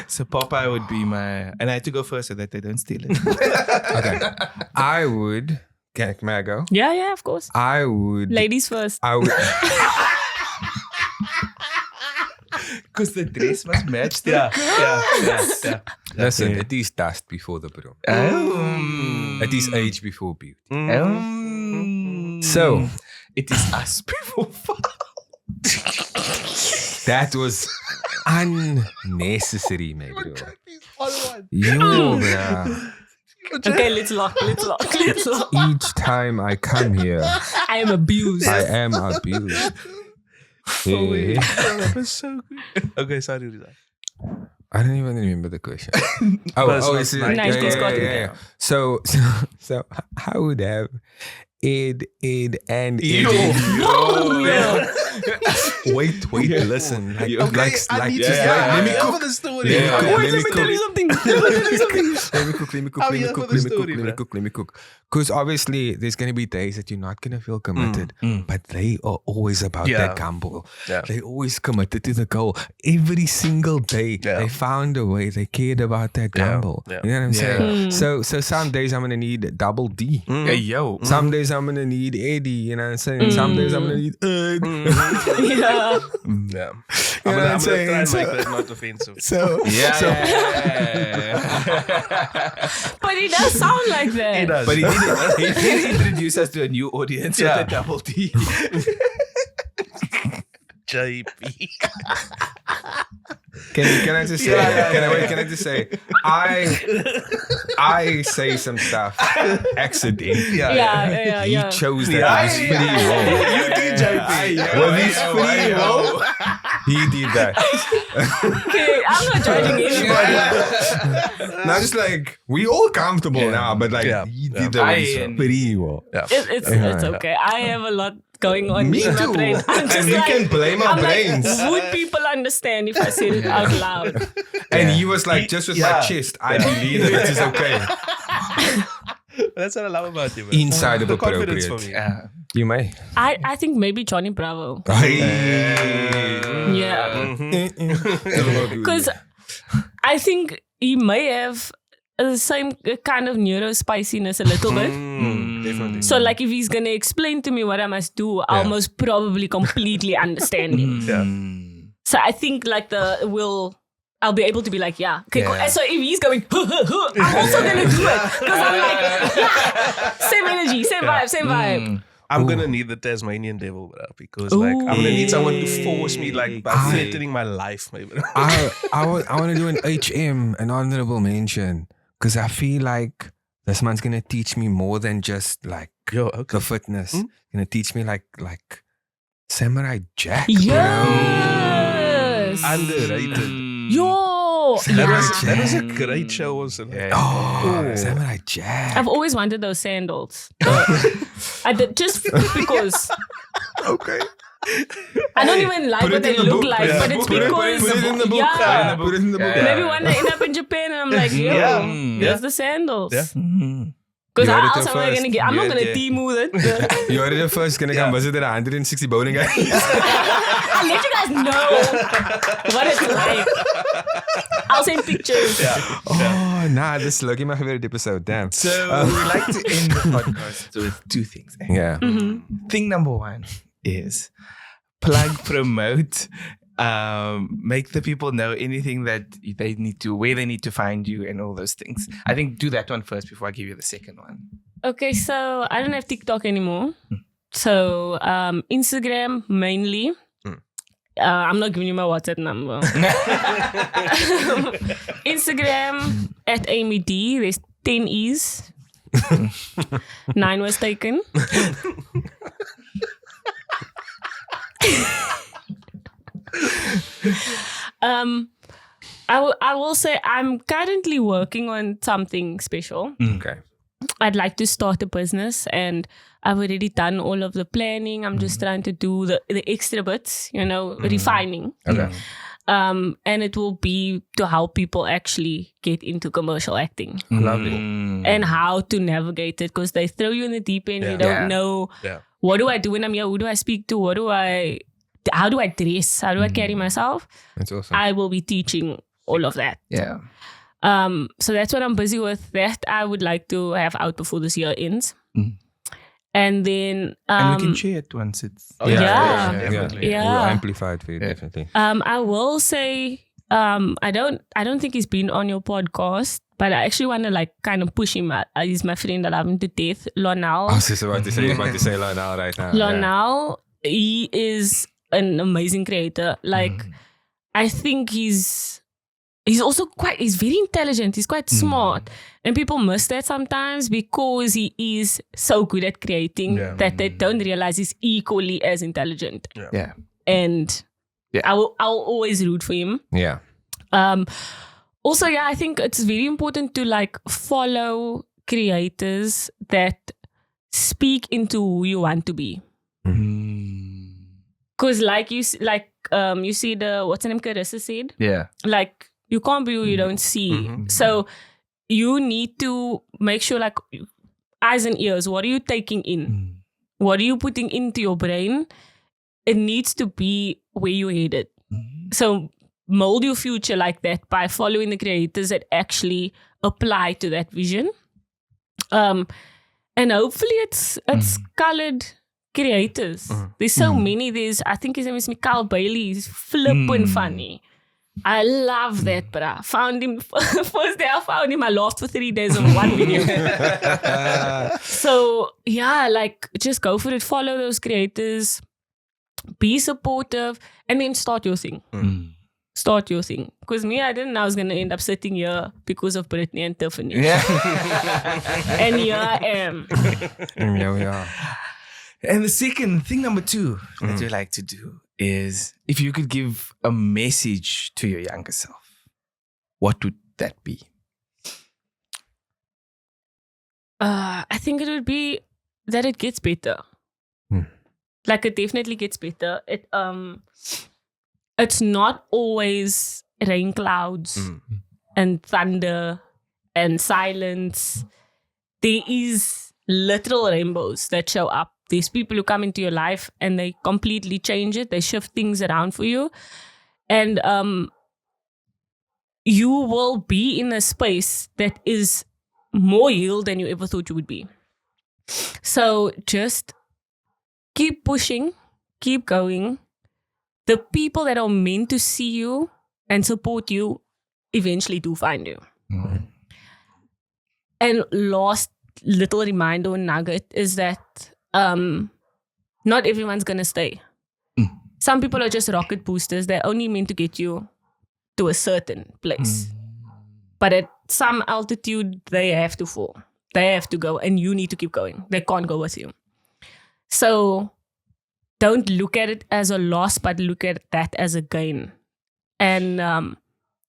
S3: So Popeye would be my, and I had to go first so that they don't steal it.
S1: Okay. I would. May I go?
S2: Yeah, of course.
S1: I would.
S2: Ladies first.
S1: I would.
S3: Because the dress must match the
S5: Yeah.
S1: Listen, it is dust before the broom. It is age before beauty. So,
S3: it is us before fall.
S1: that was unnecessary, my bro. Yo, bro.
S2: Okay, let's lock.
S1: Each time I come here,
S2: I am abused.
S1: I am abused. Hey.
S5: That was so good. Okay, sorry, Rizaan.
S1: I don't even remember the question. Is it?
S2: 90s cartoon.
S1: So I would have Ed, and Ed.
S3: Yo.
S1: Wait, listen. Let me cook.
S5: the story.
S1: Let me cook. Because obviously there's going to be days that you're not going to feel committed, but they are always about that gamble.
S5: Yeah.
S1: They always committed to the goal. Every single day they found a way. They cared about that gamble.
S5: Yeah.
S1: You know what I'm saying? So some days I'm going to need double D.
S3: Hey, yo.
S1: Some days I'm going to need Eddie. You know what I'm saying? Some days I'm going to need Ed.
S2: Yeah.
S5: Yeah.
S1: You know what I'm
S5: I'm gonna try and
S1: saying?
S5: make that not offensive.
S1: So
S2: But it does sound like that.
S5: It does.
S3: But he did introduce us to a new audience with a double D.
S5: JP.
S1: Can I just say? Can I just say? I say some stuff accidentally.
S2: Yeah.
S1: He chose that. He's free will.
S5: You did, JP.
S1: Well, he's free will. He did that.
S2: Okay, I'm not judging anybody.
S1: Now, just like we all comfortable now, but like he did that. with his free will.
S2: It's okay. I have a lot going on
S1: Me
S2: in my
S1: too.
S2: brain. I'm
S1: And
S2: just
S1: we
S2: like,
S1: can blame our
S2: I'm
S1: brains.
S2: Like, would people understand if I said it out loud?
S1: And he was like, just with my chest, I believe that it is okay.
S5: That's what I love about you, man.
S1: Inside of
S5: The confidence
S1: appropriate.
S5: for me.
S1: You may.
S2: I think maybe Johnny Bravo. Yeah. Because I think he may have the same kind of neurospiciness a little bit.
S5: Definitely.
S2: So like if he's going to explain to me what I must do, I'll most probably completely understand him. So I think like I'll be able to be like, okay, cool. And so if he's going, I'm also going to do it. Because I'm like, same energy, same vibe.
S5: I'm gonna need the Tasmanian devil, bro, because like I'm gonna need someone to force me like by threatening my life, maybe.
S1: I want to do an HM, an honorable mention, because I feel like this man's gonna teach me more than just like the fitness. Gonna teach me like Samurai Jack.
S2: Yes.
S5: Underrated.
S2: Yo.
S5: That was a great show, also.
S1: Samurai Jack.
S2: I've always wanted those sandals. I did just because.
S1: Okay.
S2: I don't even like what they look like, but it's because
S1: Put it in the book.
S2: yeah.
S1: Put it in the book.
S2: Maybe when I end up in Japan and I'm like, there's the sandals. Because
S1: You heard it
S2: how else
S1: here
S2: am I
S1: first.
S2: gonna get? I'm not gonna Temu it.
S1: You heard it first. Gonna come visit at 160 bowling alley.
S2: I'll let you guys know what it's like. I'll send pictures.
S1: Oh, nah, this is lucky my favorite episode. Damn.
S3: So we like to end the podcast with two things.
S1: Yeah.
S3: Thing number one is plug, promote, make the people know anything that they need to, where they need to find you and all those things. I think do that one first before I give you the second one.
S2: Okay, so I don't have TikTok anymore. So Instagram mainly. I'm not giving you my WhatsApp number. Instagram at Amy D. There's 10 E's. 9 was taken. I will say I'm currently working on something special.
S1: Okay.
S2: I'd like to start a business, and I've already done all of the planning. I'm just trying to do the extra bits, refining.
S1: Okay.
S2: And it will be to help people actually get into commercial acting.
S1: Lovely.
S2: And how to navigate it, because they throw you in the deep end. You don't know what do I do when I'm here? Who do I speak to? How do I dress? How do I carry myself?
S1: That's awesome.
S2: I will be teaching all of that.
S3: Yeah.
S2: So that's what I'm busy with. That I would like to have out before this year ends. And then
S3: and we can share it once it's
S5: definitely.
S2: Yeah.
S1: We'll amplify it for you, definitely.
S2: I will say I don't think he's been on your podcast, but I actually want to kind of push him. He's my friend. I love him to death. Lonal.
S1: I was just about to say Lonal right now.
S2: Lonal, he is an amazing creator. I think he's also he's very intelligent. He's quite smart. And people miss that sometimes because he is so good at creating that they don't realize he's equally as intelligent.
S3: Yeah.
S2: And I'll always root for him.
S1: Yeah.
S2: Also, I think it's very important to follow creators that speak into who you want to be. Because you see the, what's her name, Carissa said?
S3: Yeah.
S2: You can't be who you don't see. So you need to make sure eyes and ears, what are you taking in? What are you putting into your brain? It needs to be where you're headed. So mold your future like that by following the creators that actually apply to that vision. And hopefully it's colored creators. There's so many. I think his name is Mikael Bailey. He's flippin' funny. I love that, bruh. Found him first day I found him. I laughed for 3 days on one video. So just go for it. Follow those creators. Be supportive, and then start your thing. Start your thing. Because I didn't know I was gonna end up sitting here because of Brittany and Tiffany.
S3: Yeah.
S2: And here I am.
S1: Here we are.
S3: And the second thing, number 2, that we like to do is, if you could give a message to your younger self, what would that be?
S2: I think it would be that it gets better. It definitely gets better. It's not always rain clouds and thunder and silence. There is literal rainbows that show up. There's people who come into your life and they completely change it. They shift things around for you. And you will be in a space that is more healed than you ever thought you would be. So just keep pushing, keep going. The people that are meant to see you and support you eventually do find you. And last little reminder or nugget is that not everyone's going to stay. Some people are just rocket boosters. They're only meant to get you to a certain place. But at some altitude, they have to fall. They have to go, and you need to keep going. They can't go with you. So don't look at it as a loss, but look at that as a gain. And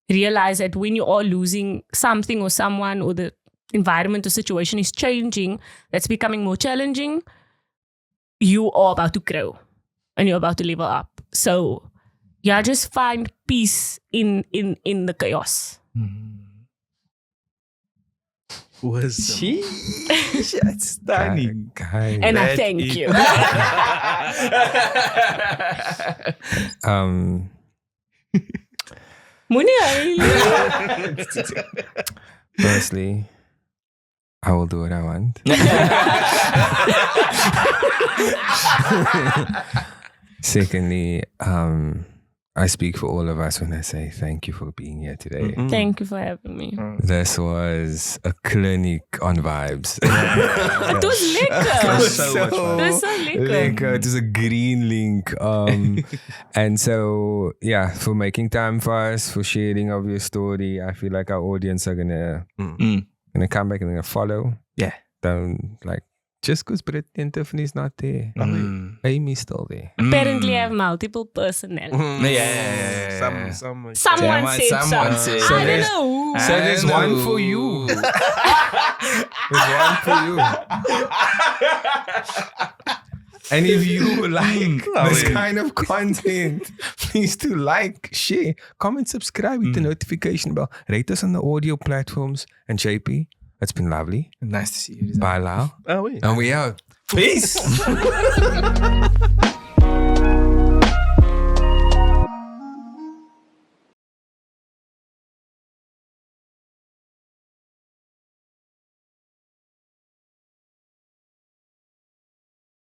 S2: realize that when you are losing something or someone, or the environment or situation is changing, that's becoming more challenging, you are about to grow and you're about to level up. So just find peace in the chaos.
S5: Wisdom.
S3: That's stunning.
S2: And I thank you.
S1: Firstly, I will do what I want. Secondly, I speak for all of us when I say thank you for being here today.
S2: Thank you for having me.
S1: This was a clinic on vibes.
S2: It was liquor.
S5: was so much fun.
S2: It was so liquor.
S1: Liquor. It was a green link. And so, yeah, for making time for us, for sharing of your story, I feel like our audience are gonna come back and gonna follow.
S3: Yeah.
S1: Don't like just because Brittany and Tiffany's not there. Amy's still there.
S2: Apparently, I have multiple personalities.
S3: Yeah.
S2: Someone
S3: Someone
S2: said.
S3: said
S2: I don't
S3: it.
S2: know who.
S1: So there's one for you. There's one for you. And if you like this kind of content, please do like, share, comment, subscribe, hit the notification bell, rate us on the audio platforms. And JP, it's been lovely.
S3: Nice to see you.
S1: Bye, Lau.
S5: Oh, wait.
S1: And we out.
S3: Peace.